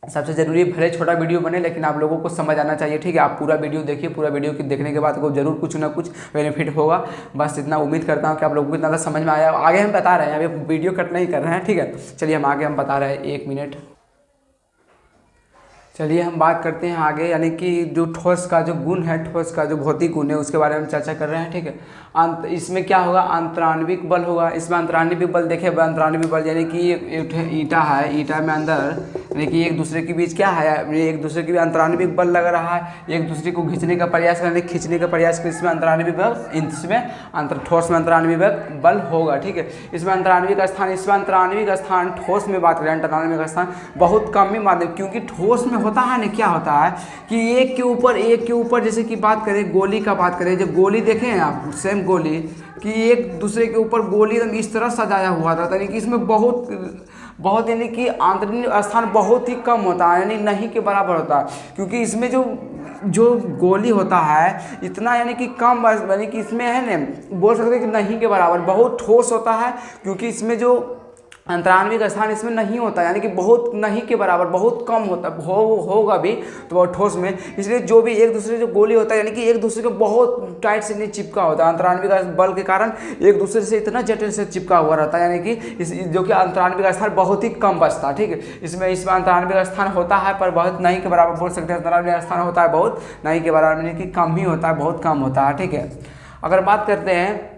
सबसे जरूरी भले छोटा वीडियो बने, लेकिन आप लोगों को समझ आना चाहिए, ठीक है। आप पूरा वीडियो देखिए, पूरा वीडियो की देखने के बाद आपको जरूर कुछ ना कुछ बेनिफिट होगा। बस इतना उम्मीद करता हूँ कि आप लोगों को इतना समझ में आया। आगे हम बता रहे हैं, अभी वीडियो कट नहीं कर रहे हैं, ठीक है। चलिए हम आगे हम बता रहे हैं, 1 मिनट। चलिए हम बात करते हैं आगे, यानी कि जो ठोस का जो गुण है, ठोस का जो भौतिक गुण है उसके बारे में चर्चा कर रहे हैं, ठीक है। इसमें क्या होगा, अंतराण्विक बल होगा। इसमें अंतराण्विक बल देखिए, अंतराण्विक बल यानी कि एक ईंटा है, ईंटा में अंदर यानी कि एक दूसरे के बीच क्या है, एक दूसरे के बीच अंतराण्विक बल लग रहा है, एक दूसरे को खींचने का प्रयास करने, खींचने का प्रयास कर, इसमें अंतराण्विक बल, इसमें ठोस में अंतराण्विक बल होगा, ठीक है। इसमें अंतराण्विक स्थान, इसमें अंतराण्विक स्थान ठोस में बात करें, अंतराण्विक स्थान बहुत कम ही मानते हैं, क्योंकि ठोस में होता है ना, क्या होता है कि एक के ऊपर जैसे कि बात करें गोली का बात करें, जब गोली देखें हैं आप, सेम गोली कि एक दूसरे के ऊपर गोली एकदम इस तरह सजाया हुआ था, यानी कि इसमें बहुत यानी कि आंतरिक स्थान बहुत ही कम होता है, यानी नहीं के बराबर होता है, क्योंकि इसमें जो गोली होता है इतना यानी कि कम, यानी कि इसमें है ना, बोल सकते हैं कि नहीं के बराबर, बहुत ठोस होता है, क्योंकि इसमें जो अंतराण्विक स्थान इसमें नहीं होता, यानी कि बहुत नहीं के बराबर, बहुत कम होता होगा भी तो बहुत ठोस में। इसलिए जो भी एक दूसरे जो गोली होता है यानी कि एक दूसरे को बहुत टाइट से नहीं चिपका होता है, अंतराण्विक बल के कारण एक दूसरे से इतना जटिल से चिपका हुआ रहता है, यानी कि जो कि अंतराण्विक स्थान बहुत ही कम बचता है, ठीक है। इसमें अंतराण्विक स्थान होता है पर बहुत नहीं के बराबर, बोल सकते हैं अंतराण्विक स्थान होता है बहुत नहीं के बराबर, यानी कि कम ही होता है, बहुत कम होता है, ठीक है। अगर बात करते हैं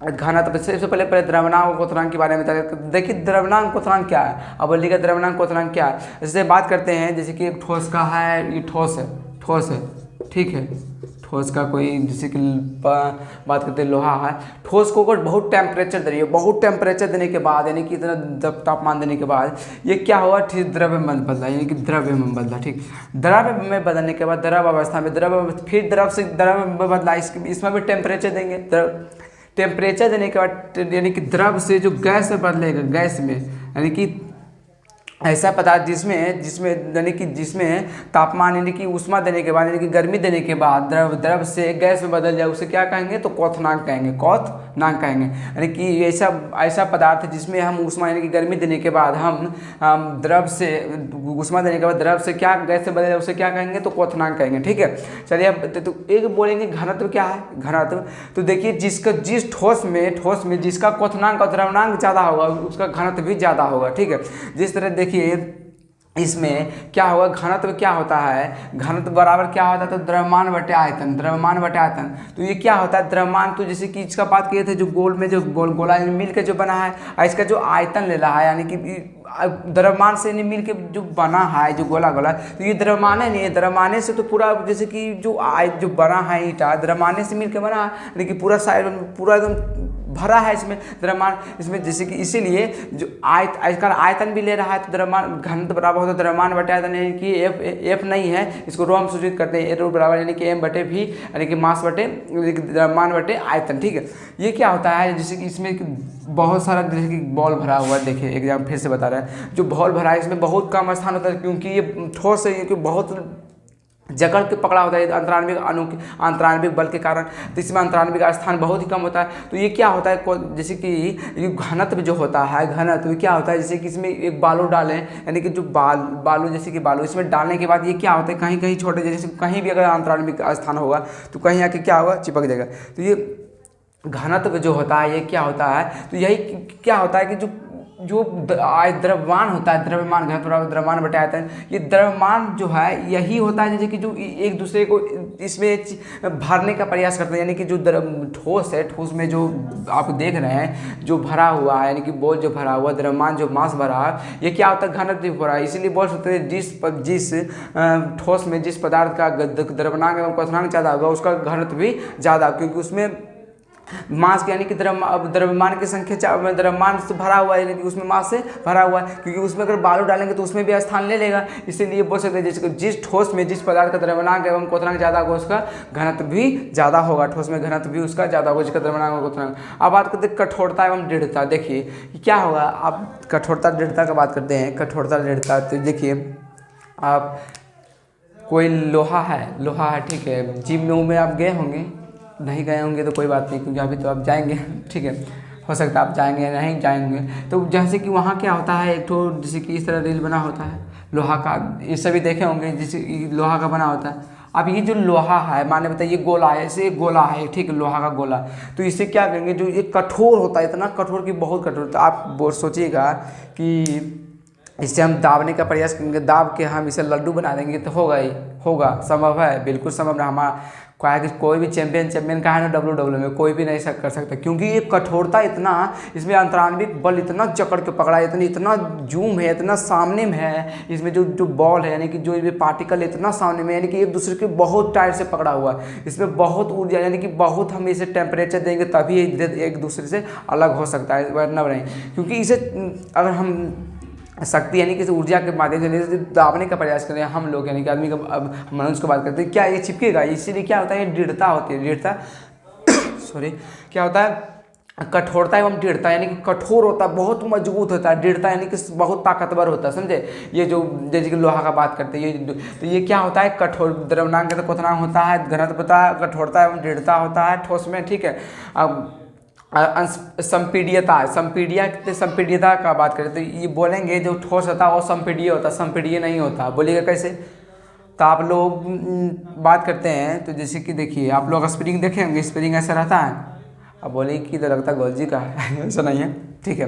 घना, तो सबसे पहले द्रव्यनांक क्वथनांक के बारे में देखिए, द्रव्यनांक क्वथनांक क्या है। अब बोलिएगा द्रव्यनांक क्वथनांक क्या है, जैसे बात करते हैं, जैसे कि एक ठोस का है, ये ठोस है, ठीक है, ठोस का कोई जैसे कि बात करते हैं लोहा है, ठोस को अगर बहुत टेम्परेचर दे रही है, बहुत टेम्परेचर देने के बाद यानी कि इतना तापमान देने के बाद ये क्या हुआ, ठीक द्रव्य में बदला, यानी कि द्रव्य में बदला। ठीक, द्रव्य में बदलने के बाद द्रव अवस्था में फिर द्रव से द्रव में बदला, इसमें भी टेम्परेचर देंगे, टेम्परेचर देने के बाद यानी कि द्रव से जो गैस में बदलेगा, गैस में यानी कि ऐसा पदार्थ जिसमें यानी कि जिसमें तापमान यानी कि ऊष्मा देने के बाद यानी कि गर्मी देने के बाद द्रव से गैस में बदल जाए, उसे क्या कहेंगे, तो क्वथनांक कहेंगे, क्वथनांक कहेंगे। यानी कि ऐसा पदार्थ जिसमें हम ऊष्मा यानी कि गर्मी देने के बाद हम द्रव से ऊष्मा देने के बाद द्रव से क्या गैस से बदल जाए, उसे क्या कहेंगे, तो क्वथनांक कहेंगे। ठीक है, चलिए अब तो एक बोलेंगे घनत्व क्या है, घनत्व। तो देखिए जिस ठोस में जिसका क्वथनांक और द्रव्यमांक ज़्यादा होगा उसका घनत्व भी ज़्यादा होगा। ठीक है, जिस तरह देखिए इसमें क्या होगा, घनत्व क्या होता है, घनत्व बराबर क्या होता है, तो द्रव्यमान बटे आयतन, द्रव्यमान बटे आयतन। तो ये क्या होता है, द्रव्यमान, तो जैसे कि इसका बात किए थे जो गोल में जो गोला मिल के जो बना है, इसका जो आयतन ले रहा है यानी कि द्रव्यमान से नहीं मिल के जो बना है जो गोला, तो ये द्रव्यमाने नहीं है, द्रव्यमाने से तो पूरा जैसे कि जो बना है ईंटा द्रव्यमाने से मिल के बना है, यानी कि पूरा साइड पूरा एकदम भरा है इसमें द्रव्यमान, इसमें जैसे कि इसीलिए जो आजकल आयतन भी ले रहा है, तो द्रव्यमान घनत्व बराबर होता है द्रव्यमान बटे आयतन, यानी कि एफ नहीं है, इसको रो हम सूचित करते हैं, रो बराबर यानी कि एम बटे भी यानी कि मास बटे द्रव्यमान बटे आयतन। ठीक है, ये क्या होता है, जैसे कि इसमें बहुत सारा जैसे कि बॉल भरा हुआ है, देखिए एग्जाम फिर से बता रहे हैं, जो बॉल भरा है इसमें बहुत कम स्थान होता है, क्योंकि ये ठोस है, क्योंकि बहुत जकड़ के पकड़ा होता है अंतराण्विक बल के कारण, तो इसमें अंतराण्विक स्थान बहुत ही कम होता है। तो ये क्या होता है, जैसे कि घनत्व जो होता है, घनत्व क्या होता है, जैसे कि इसमें एक बालू डालें, यानी कि जो बालू जैसे कि बालू इसमें डालने के बाद ये क्या होता है, कहीं कहीं छोटे जैसे कहीं भी अगर अंतराण्विक स्थान होगा तो कहीं आके क्या होगा, चिपक जाएगा। तो ये घनत्व जो होता है ये क्या होता है, तो यही क्या होता है कि जो द्रव्यमान होता है, द्रव्यमान घनत्व द्रव्यमान बटे आयतन, ये द्रव्यमान जो है यही होता है जैसे कि जो एक दूसरे को इसमें भरने का प्रयास करते हैं, यानी कि जो ठोस है, ठोस में जो आप देख रहे हैं जो भरा हुआ है, यानी कि बॉल जो भरा हुआ, द्रव्यमान जो मास भरा है, ये क्या होता है, घनत्व भरा है। इसीलिए बोल सकते हैं जिस ठोस में जिस पदार्थ का द्रव्यमांक एवं क्वथनांक ज़्यादा होगा उसका घनत्व भी ज़्यादा, क्योंकि उसमें मास यानी कि द्रव्यमान की संख्या द्रव्यमान से भरा हुआ है, यानी कि उसमें मास से भरा हुआ है, क्योंकि उसमें अगर बालू डालेंगे तो उसमें भी स्थान ले लेगा। इसीलिए बोल सकते हैं जैसे जिस ठोस में जिस पदार्थ का द्रव्यमांक एवं क्वथनांक ज़्यादा होगा उसका घनत्व भी ज़्यादा होगा, ठोस में घनत्व भी उसका ज़्यादा होगा जिसका द्रव्यमांक एवं क्वथनांक। अब बात करते हैं कठोरता एवं दृढ़ता। देखिए क्या होगा, आप कठोरता दृढ़ता का बात करते हैं, कठोरता दृढ़ता। तो देखिए आप कोई लोहा है, ठीक है, जिम में आप गए होंगे, नहीं गए होंगे तो कोई बात नहीं, क्योंकि अभी तो आप जाएंगे, ठीक है, हो सकता है आप जाएंगे या नहीं जाएंगे। तो जैसे कि वहाँ क्या होता है, एक तो जैसे कि इस तरह रेल बना होता है लोहा का, ये सभी देखे होंगे, जैसे लोहा का बना होता है। अब ये जो लोहा है, माने बताइए गोला है, ऐसे गोला है, ठीक है, लोहा का गोला, तो इसे क्या कहेंगे, जो ये कठोर होता है, इतना कठोर कि बहुत कठोर। तो आप सोचिएगा कि इससे हम दाबने का प्रयास करेंगे, दाब के हम इसे लड्डू बना देंगे तो होगा, संभव है, बिल्कुल संभव है। हमारा कोई भी चैंपियन का है ना WWE में, कोई भी नहीं कर सकता, क्योंकि ये कठोरता इतना, इसमें अंतराण्विक बल इतना जकड़ के पकड़ा है, इतना जूम है, इतना सामने में है, इसमें जो बॉल है यानी कि जो ये पार्टिकल इतना सामने में, यानी कि एक दूसरे के बहुत टाइट से पकड़ा हुआ है, इसमें बहुत ऊर्जा, यानी कि बहुत हम इसे टेम्परेचर देंगे तभी एक दूसरे से अलग हो सकता है, वरना नहीं, क्योंकि इसे अगर हम शक्ति यानी कि ऊर्जा के माध्यम से दाबने का प्रयास करें हम लोग, यानी कि आदमी का, अब मनुष्य की बात करते हैं, क्या ये चिपकेगा, इसीलिए क्या होता है, ये दृढ़ता होती है, दृढ़ता सॉरी क्या होता है, कठोरता एवं दृढ़ता, यानी कि कठोर होता है, बहुत मजबूत होता है, दृढ़ता यानी कि बहुत ताकतवर होता है, समझे। ये जो जैसे कि लोहा का बात करते हैं, तो ये क्या होता है, कठोर द्रव्यमांक का क्वथनांक होता है, घनत्व होता है, कठोरता एवं दृढ़ता होता है ठोस में, ठीक है। अब संपीड्यता का बात करें तो ये बोलेंगे जो ठोस होता है वो संपीड्य होता है, संपीड्य नहीं होता। बोलिएगा कैसे, तो आप लोग बात करते हैं तो जैसे कि देखिए आप लोग स्प्रिंग देखे होंगे, स्प्रिंग ऐसा रहता है, अब बोले कि तो लगता है गोलजी का है ऐसा नहीं है, ठीक है।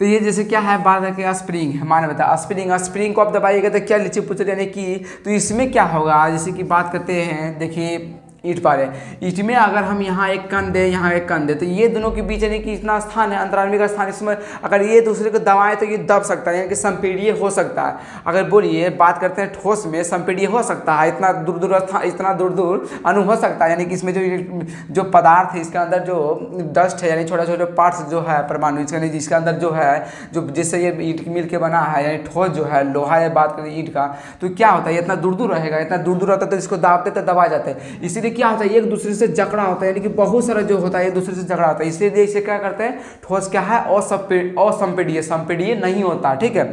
तो ये जैसे क्या है, बात है कि स्प्रिंग है, माने बता स्प्रिंग को आप दबाइएगा तो क्या नीचे पूछ रहे, यानी कि तो इसमें क्या होगा, जैसे कि बात करते हैं, देखिए ईंट पा रहे हैं। ईंट में अगर हम यहाँ एक कण दें, यहाँ एक कण दें, तो ये दोनों के बीच यानी कि इतना स्थान है, अंतरानवी का स्थान, इसमें अगर ये दूसरे को दबाएं तो ये दब सकता है, यानी कि संपीड़ीय हो सकता है। अगर बोलिए बात करते हैं ठोस में, संपीड़ीय हो सकता है, इतना दूर दूर अणु हो सकता है, यानी कि इसमें जो पदार्थ है, इसके अंदर जो डस्ट है, यानी छोटे छोटे पार्ट्स जो है परमाणु, इसके अंदर जो है, जो जिससे ये ईंट मिल के बना है, यानी ठोस जो है लोहा है, बात करें ईंट का, तो क्या होता है, इतना दूर दूर रहेगा, इतना दूर दूर रहता है तो इसको दाबते तो दबा जाते हैं। इसीलिए क्या होता है, एक दूसरे से जकड़ा होता है, यानी कि बहुत सारा जो होता है एक दूसरे से झगड़ा होता है, इसलिए इसे क्या करते हैं, ठोस क्या है, असंपीड़ीय, संपीड़ीय नहीं होता। ठीक है,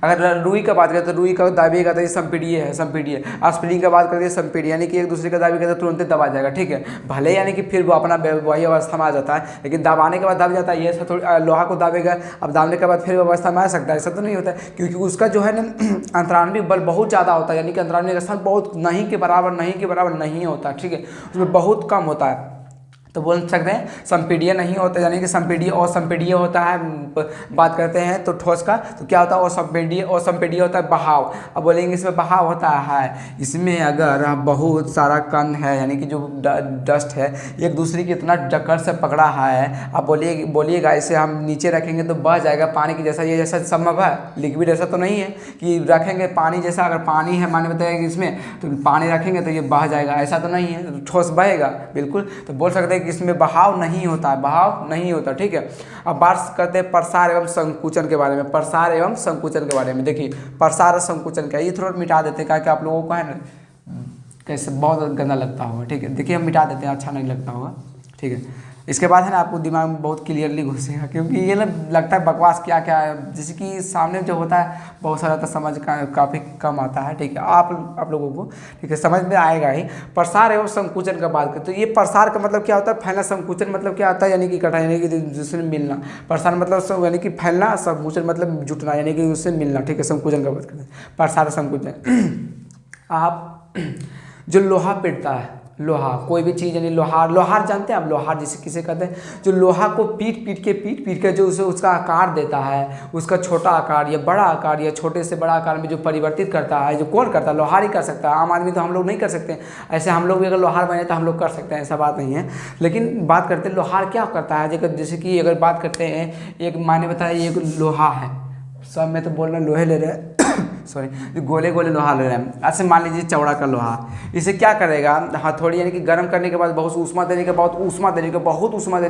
अगर रुई का बात करें तो रुई का दाबिएगा तो ये संपीड़ीय है, संपीड़ीय। स्प्रिंग का बात करें संपीड़ीय, यानी कि एक दूसरे का दाबिएगा तो तुरंत दबा जाएगा। ठीक है, भले यानी कि फिर वो अपना वही अवस्था में आ जाता है, लेकिन दबाने के बाद दब जाता है। ये ऐसा लोहा को दाबेगा, अब दाबने के बाद फिर अवस्था में आ सकता है, ऐसा तो नहीं होता है, क्योंकि उसका जो है ना अंतरानवी बल बहुत ज़्यादा होता है, यानी कि अंतरानवी का स्थान बहुत नहीं के बराबर नहीं होता। ठीक है, उसमें बहुत कम होता है, तो बोल सकते हैं संपीड़ीय नहीं होता, यानी कि संपीड़ीय और संपीड़ीय होता है। बात करते हैं तो ठोस का, तो क्या होता है, असंपीड़ीय होता है बहाव। अब बोलेंगे इसमें बहाव होता है, इसमें अगर बहुत सारा कण है, यानी कि जो डस्ट है एक दूसरे की इतना जकड़ से पकड़ा है, अब बोलिएगा इसे हम नीचे रखेंगे तो बह जाएगा पानी की जैसा, ये जैसा संभव है, लिक्विड ऐसा तो नहीं है कि रखेंगे पानी जैसा, अगर पानी है माने बताएगा इसमें तो पानी रखेंगे तो ये बह जाएगा, ऐसा तो नहीं है, ठोस बहेगा बिल्कुल। तो बोल सकते हैं कि इसमें बहाव नहीं होता है, बहाव नहीं होता। ठीक है, अब बात करते हैं प्रसार एवं संकुचन के बारे में। प्रसार एवं संकुचन के बारे में देखिए, प्रसार और संकुचन क्या, ये थोड़ा मिटा देते हैं क्या आप लोगों को है ना कैसे बहुत गंदा लगता होगा। ठीक है, देखिए हम मिटा देते हैं, अच्छा नहीं लगता होगा। ठीक है, इसके बाद है ना आपको दिमाग में बहुत क्लियरली घुसेगा, क्योंकि ये लगता है बकवास क्या क्या है, जैसे कि सामने जो होता है बहुत सारा तो समझ काफ़ी कम आता है। ठीक है, आप लोगों को ठीक है समझ में आएगा ही। प्रसार एवं संकुचन का बात करें तो ये प्रसार का मतलब क्या होता है, फैलना। संकुचन मतलब क्या होता है, यानी कि इकट्ठा, यानी कि दूसरे मिलना। प्रसार मतलब यानी कि फैलना, संकुचन मतलब जुटना, यानी कि उससे मिलना। ठीक है, संकुचन का बात करते हैं, प्रसार संकुचन। आप जो लोहा पिटता है, लोहा कोई भी चीज़, यानी लोहार जानते हैं आप, लोहार जिसे किसे कहते हैं, जो लोहा को पीट के जो उसे उसका आकार देता है, उसका छोटा आकार या बड़ा आकार या छोटे से बड़ा आकार में जो परिवर्तित करता है, जो कौन करता है, लोहार ही कर सकता है। आम आदमी तो हम लोग नहीं कर सकते, ऐसे हम लोग भी अगर लोहार बने तो हम लोग कर सकते हैं, ऐसा बात नहीं है। लेकिन बात करते हैं लोहार क्या करता है, जैसे कि अगर बात करते हैं, एक माने बताया एक लोहा है, सब में तो बोल रहे लोहे ले रहे हैं सॉरी, गोले लोहा ले रहे हैं। ऐसे मान लीजिए चौड़ा का लोहा, इसे क्या करेगा, हथौड़ी यानी कि गर्म करने के बाद बहुत ऊष्मा देने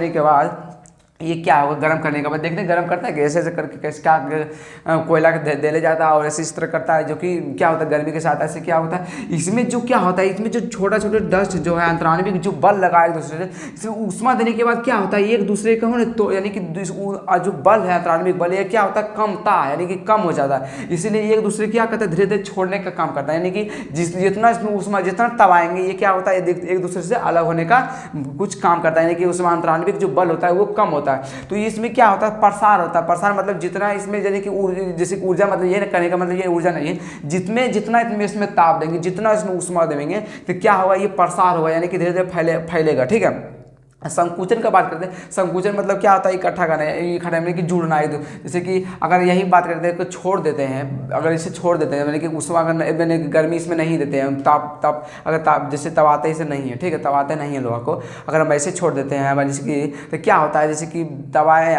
के बाद ये क्या होगा, गर्म करने के बाद देखते हैं गर्म करता है कैसे ऐसे करके, कैसे क्या कोयला दे ले जाता है और ऐसे इस तरह करता है, जो कि क्या होता है गर्मी के साथ ऐसे क्या होता है, इसमें जो क्या होता है, इसमें जो छोटा डस्ट जो है अंतरानवी जो बल लगा एक दूसरे से, इसमें ऊष्मा देने के बाद क्या होता है, एक दूसरे का तो यानी कि जो बल है अंतरानवी बल, ये क्या होता है, कमता है, यानी कि कम हो जाता है। इसीलिए एक दूसरे क्या करता है, धीरे धीरे छोड़ने का काम करता है, यानी कि जितना इसमें ऊष्मा जितना तबाएंगे ये क्या होता है, एक दूसरे से अलग होने का कुछ काम करता है, यानी कि उसमें अंतरानवी जो बल होता है वो कम होता है। तो इसमें क्या होता है, प्रसार होता है। प्रसार मतलब जितना इसमें यानी कि जैसे ऊर्जा, मतलब ये करने का मतलब ये ऊर्जा नहीं है, जितना इसमें ताप देंगे, जितना इसमें ऊष्मा देंगे तो क्या होगा, ये प्रसार होगा, यानी कि धीरे धीरे फैलेगा। ठीक है, संकुचन का बात करते हैं। संकुचन मतलब क्या होता है, इकट्ठा करना है, इकट्ठा यानी कि जुड़ना है। जैसे कि अगर यही बात करते हैं कि छोड़ देते हैं, अगर इसे छोड़ देते हैं यानी कि ऊष्मा अगर गर्मी इसमें नहीं देते हैं, ताप जैसे तबाते इसे नहीं है, ठीक है, तबाते नहीं है लोहा को, अगर हम ऐसे छोड़ देते हैं जैसे कि, तो क्या होता है, जैसे कि दबाएँ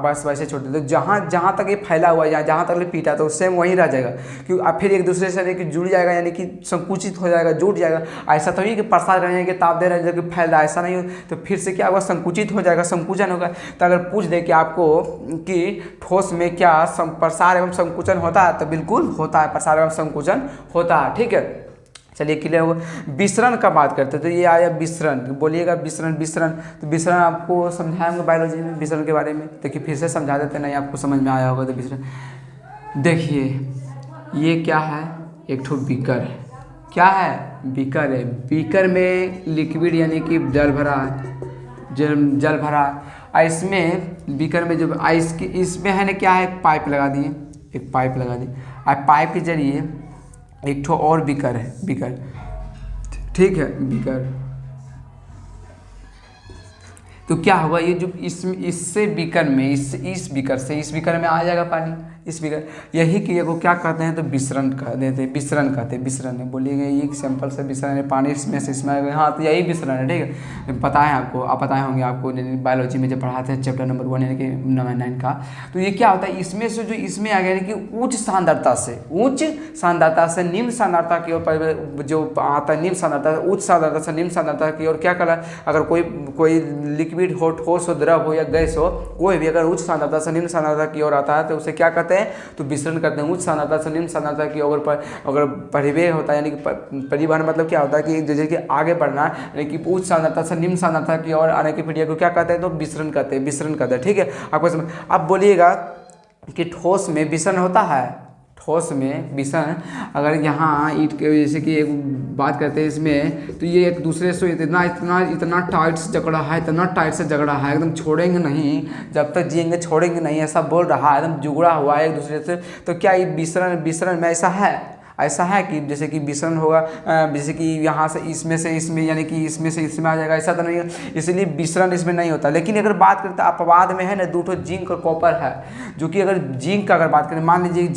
बस वैसे छोड़ देते हैं, जहाँ तक ये फैला हुआ है, जहाँ तक पीटा तो सेम वहीं रह जाएगा, क्योंकि अब फिर एक दूसरे से यानी कि जुड़ जाएगा, यानी कि संकुचित हो जाएगा, जुट जाएगा। ऐसा तो नहीं कि प्रसार करने के ताप दे रहे हैं जो कि फैल रहा है, ऐसा नहीं हो, तो फिर से क्या होगा, संकुचित हो जाएगा, संकुचन होगा। तो अगर पूछ दे कि आपको कि ठोस में क्या प्रसार एवं संकुचन होता है, तो बिल्कुल होता है, प्रसार एवं संकुचन होता है। ठीक है, चलिए क्लियर हो। विसरण का बात करते हैं, तो ये आया विसरण, बोलिएगा विसरण। तो विसरण आपको समझाएंगे बायोलॉजी में, विसरण के बारे में। देखिए फिर से समझा देते, नहीं आपको समझ में आया होगा तो विसरण देखिए, ये क्या है, एक ठो बीकर है, क्या है, बीकर है। बीकर में लिक्विड यानी कि जल भरा है, जल भरा। इसमें बीकर में जो आइस की, इसमें है ना क्या है, पाइप लगा दिए, एक पाइप लगा दी, और पाइप के जरिए एक ठो और बीकर है, बीकर, ठीक है, बीकर। तो क्या होगा, ये जो इससे बीकर में, इस बीकर में आ जाएगा पानी, इस फिगर यही क्रिया को क्या कहते हैं तो विसरण कह देते हैं, विसरण कहते हैं, विसरण है। बोलिएगा ये सिंपल से विसरण है, पानी इसमें से इसमें आ गया, हाँ तो यही विसरण है, ठीक है। पता है आपको, आप पता होंगे आपको बायोलॉजी में जब पढ़ाते हैं चैप्टर नंबर 1 यानी कि 9 का। तो ये क्या होता है, इसमें से जो इसमें आ गया यानी कि उच्च सांद्रता से निम्न सांद्रता की ओर जो आता है, निम्न सांद्रता उच्च सांद्रता से निम्न सांद्रता की ओर क्या करा, अगर कोई लिक्विड हो, ठोस हो, द्रव हो या गैस हो, कोई भी अगर उच्च सांद्रता से निम्न सांद्रता की ओर आता है तो उसे क्या कहते हैं तो विसरण करते हैं। उच्च सांद्रता से निम्न सांद्रता की ओर पर अगर परिवेह होता है यानी कि परिवहन मतलब क्या होता है कि जैसे कि आगे बढ़ना यानी कि उच्च सांद्रता से निम्न सांद्रता की ओर आने की प्रक्रिया को क्या कहते हैं तो विसरण कहते हैं, ठीक है। आपको समझ, अब बोलिएगा कि ठोस में विसरण होता है, ठोस में विसरण अगर यहाँ ईंट के जैसे कि एक बात करते हैं इसमें, तो ये एक दूसरे से इतना टाइट से जकड़ा है, इतना टाइट से जकड़ा है, एकदम छोड़ेंगे नहीं, जब तक जिएंगे छोड़ेंगे नहीं, ऐसा बोल रहा है, एकदम जुगड़ा हुआ है एक दूसरे से। तो क्या ये विसरण में ऐसा है कि जैसे कि विसरण होगा, जैसे कि यहाँ से इसमें यानी कि इसमें से इसमें आ जाएगा, ऐसा तो नहीं है, इसलिए विसरण इसमें नहीं होता। लेकिन अगर बात करते हैं अपवाद में है ना, 2 जिंक और कॉपर है, जो कि अगर जिंक का अगर बात करें, मान लीजिए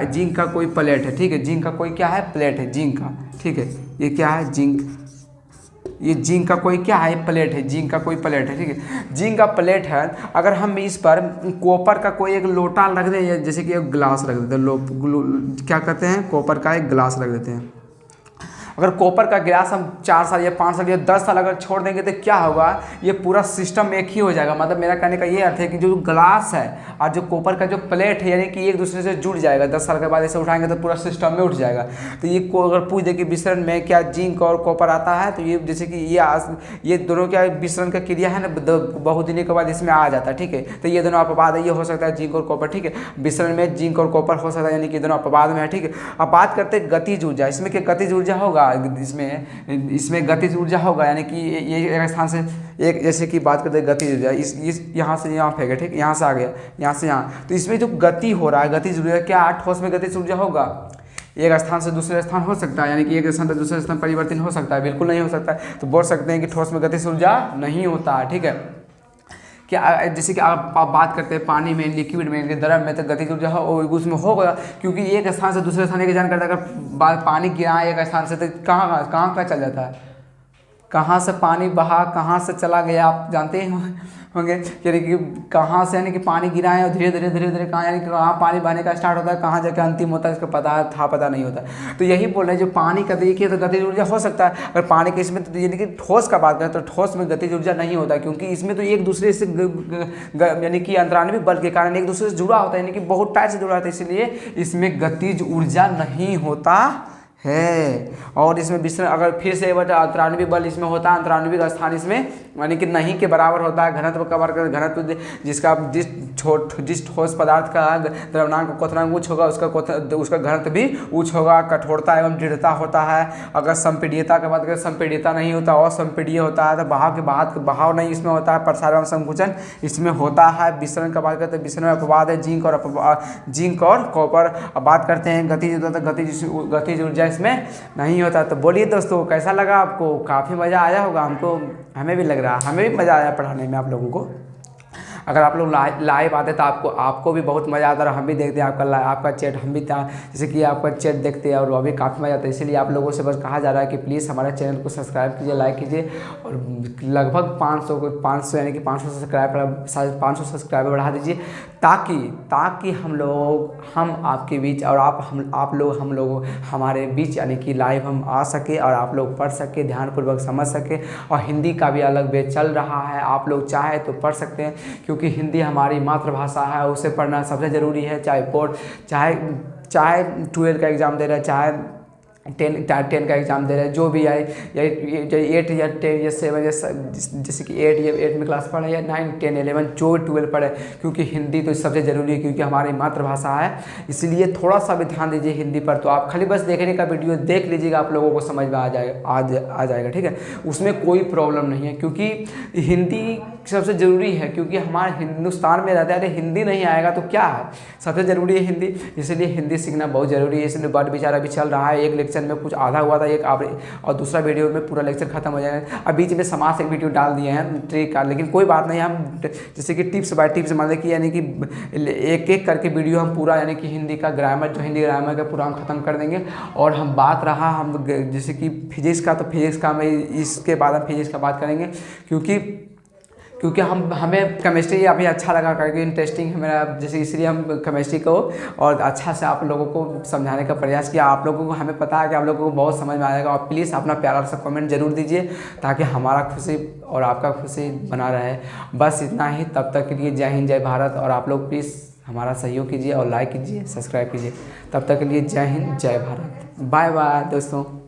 जिंक का कोई प्लेट है, ठीक है, जिंक का कोई क्या है प्लेट है जिंक का, ठीक है, ये क्या है जिंक, ये जिंक का कोई क्या है प्लेट है, जिंक का कोई प्लेट है, ठीक है, जिंक का प्लेट है। अगर हम इस पर कॉपर का कोई एक लोटा रख दें, जैसे कि एक गिलास रख देते हैं, क्या कहते हैं कॉपर का एक गिलास रख देते हैं। अगर कॉपर का गिलास हम 4 साल या 5 साल या 10 साल अगर छोड़ देंगे तो क्या होगा, ये पूरा सिस्टम एक ही हो जाएगा। मतलब मेरा कहने का ये अर्थ है कि जो ग्लास है और जो कॉपर का जो प्लेट है यानी कि एक दूसरे से जुड़ जाएगा, 10 साल के बाद ऐसे उठाएंगे तो पूरा सिस्टम में उठ जाएगा। तो ये को अगर पूछ दे कि विसरण में क्या जिंक और कॉपर आता है, तो ये जैसे कि ये दोनों क्या विसरण का क्रिया है ना, बहुत दिनों के बाद इसमें आ जाता है, ठीक है। तो ये दोनों अपवाद है, ये हो सकता है जिंक और कॉपर, ठीक है, विसरण में जिंक और कॉपर हो सकता है, यानी कि दोनों अपवाद में है, ठीक है। अब बात करते हैं गतिज ऊर्जा, इसमें क्या गतिज ऊर्जा होगा, इसमें गतिज ऊर्जा होगा, यानी कि ये एक स्थान से एक, जैसे कि बात करते हैं गतिज ऊर्जा, इस यहाँ से यहाँ फेंके, ठीक, यहाँ से आ गया, यहाँ से यहाँ, तो इसमें जो गति हो रहा है गतिज ऊर्जा, क्या ठोस में गतिज ऊर्जा होगा, एक स्थान से दूसरे स्थान हो सकता है, यानी कि एक स्थान से दूसरे स्थान परिवर्तन हो सकता है, बिल्कुल नहीं हो सकता है। तो बोल सकते हैं कि ठोस में गतिज ऊर्जा नहीं होता है, ठीक है। क्या जैसे कि आप बात करते हैं पानी में, लिक्विड में, द्रव में, तो गतिज ऊर्जा उसमें होगा, क्योंकि एक स्थान से दूसरे स्थान की जानकारी, अगर पानी गिरा एक स्थान से तो कहाँ चल जाता है, कहाँ से पानी बहा, कहाँ से चला गया, आप जानते होंगे, यानी कि कहाँ से, यानी कि पानी गिरा है और धीरे धीरे कहाँ, यानी कि कहाँ पानी बहने का स्टार्ट होता है, कहाँ जाकर अंतिम होता है, इसका पता नहीं होता। तो यही बोल रहे हैं, जो पानी का देखिए तो गतिज ऊर्जा हो सकता है, अगर पानी के इसमें तो यानी कि ठोस का बात करें तो ठोस में गतिज ऊर्जा नहीं होता, क्योंकि इसमें तो एक दूसरे से यानी कि अंतरान्वी बल के कारण एक दूसरे से जुड़ा होता है, यानी कि बहुत टाइट से जुड़ा होता है, इसलिए इसमें गतिज ऊर्जा नहीं होता है। और इसमें विसरण अगर फिर से अंतरान्वी बल इसमें होता है, अंतरान्वी का स्थान इसमें यानी कि नहीं के बराबर होता है। घनत्व का वर्ग, घनत्व जिस ठोस पदार्थ का द्रव्यमान का क्वथनांक उच्च होगा उसका घनत्व भी उच्च होगा। कठोरता एवं दृढ़ता होता है। अगर संपीड्यता की बात करें, संपीड्यता नहीं होता और संपीड्य होता है। तो बहाव नहीं इसमें होता है। प्रसार एवं संकुचन इसमें होता है। विसरण का बात करते हैं, विसरण में अपवाद है जिंक और कॉपर। अब बात करते हैं गतिज ऊर्जा इसमें नहीं होता। तो बोलिए दोस्तों, कैसा लगा आपको? काफ़ी मज़ा आया होगा। हमें भी लग रहा है, हमें भी मज़ा आया पढ़ाने में आप लोगों को। अगर आप लोग लाइव आते तो आपको भी बहुत मज़ा आता, और हम भी देखते हैं आपका चैट, हम भी जैसे कि आपका चैट देखते हैं और वो भी काफ़ी मज़ा आता है। इसीलिए आप लोगों से बस कहा जा रहा है कि प्लीज़ हमारे चैनल को सब्सक्राइब कीजिए, लाइक कीजिए, और लगभग 500 यानी कि 500 सब्सक्राइबर बढ़ा दीजिए, ताकि हम आपके बीच और आप लोग हम लोग हमारे बीच यानी कि लाइव हम आ सके और आप लोग पढ़ सके, ध्यानपूर्वक समझ सके। और हिंदी का भी अलग बैच चल रहा है, आप लोग चाहे तो पढ़ सकते हैं, क्योंकि हिंदी हमारी मातृभाषा है, उसे पढ़ना सबसे ज़रूरी है। चाहे 12 का एग्ज़ाम दे रहे हैं, चाहे 10 का एग्ज़ाम दे रहे हैं, जो भी आए, या 8 या 10 या 7 या जैसे कि 8 में क्लास पढ़े, या 9, 10, 11 जो 12 पढ़े, क्योंकि हिंदी तो सबसे ज़रूरी है, क्योंकि हमारी मातृभाषा है। इसलिए थोड़ा सा भी ध्यान दीजिए हिंदी पर। तो आप खाली बस देखने का वीडियो देख लीजिएगा, आप लोगों को समझ में आ जाएगा, ठीक है। उसमें कोई प्रॉब्लम नहीं है, क्योंकि हिंदी सबसे ज़रूरी है, क्योंकि हमारे हिंदुस्तान में रहते हैं। अरे हिंदी नहीं आएगा तो क्या है, सबसे ज़रूरी है हिंदी, इसलिए हिंदी सीखना बहुत ज़रूरी है। इसलिए बट विचार अभी चल रहा है, एक लेक्चर लेक्चर में कुछ आधा हुआ था एक और दूसरा वीडियो में पूरा लेक्चर खत्म हो जाएगा। अब बीच में समाज से एक वीडियो डाल दिए हैं ट्रिक का, लेकिन कोई बात नहीं, हम जैसे कि टिप्स बाय टिप्स मान लें कि यानी कि एक एक करके वीडियो हम पूरा यानी कि हिंदी का ग्रामर, जो हिंदी ग्रामर का पूरा हम ख़त्म कर देंगे। और हम बात रहा हम जैसे कि फिजिक्स का, तो फिजिक्स का मैं इसके बाद हम फिजिक्स का बात करेंगे, क्योंकि हमें केमिस्ट्री अभी अच्छा लगा करके इंटरेस्टिंग है मेरा, जैसे इसलिए हम केमिस्ट्री को और अच्छा से आप लोगों को समझाने का प्रयास किया। आप लोगों को हमें पता है कि आप लोगों को बहुत समझ में आएगा, और प्लीज़ अपना प्यारा सा कमेंट जरूर दीजिए ताकि हमारा खुशी और आपका खुशी बना रहे। बस इतना ही, तब तक के लिए जय हिंद जय भारत। और आप लोग प्लीज़ हमारा सहयोग कीजिए और लाइक कीजिए, सब्सक्राइब कीजिए। तब तक के लिए जय हिंद जय भारत, बाय बाय दोस्तों।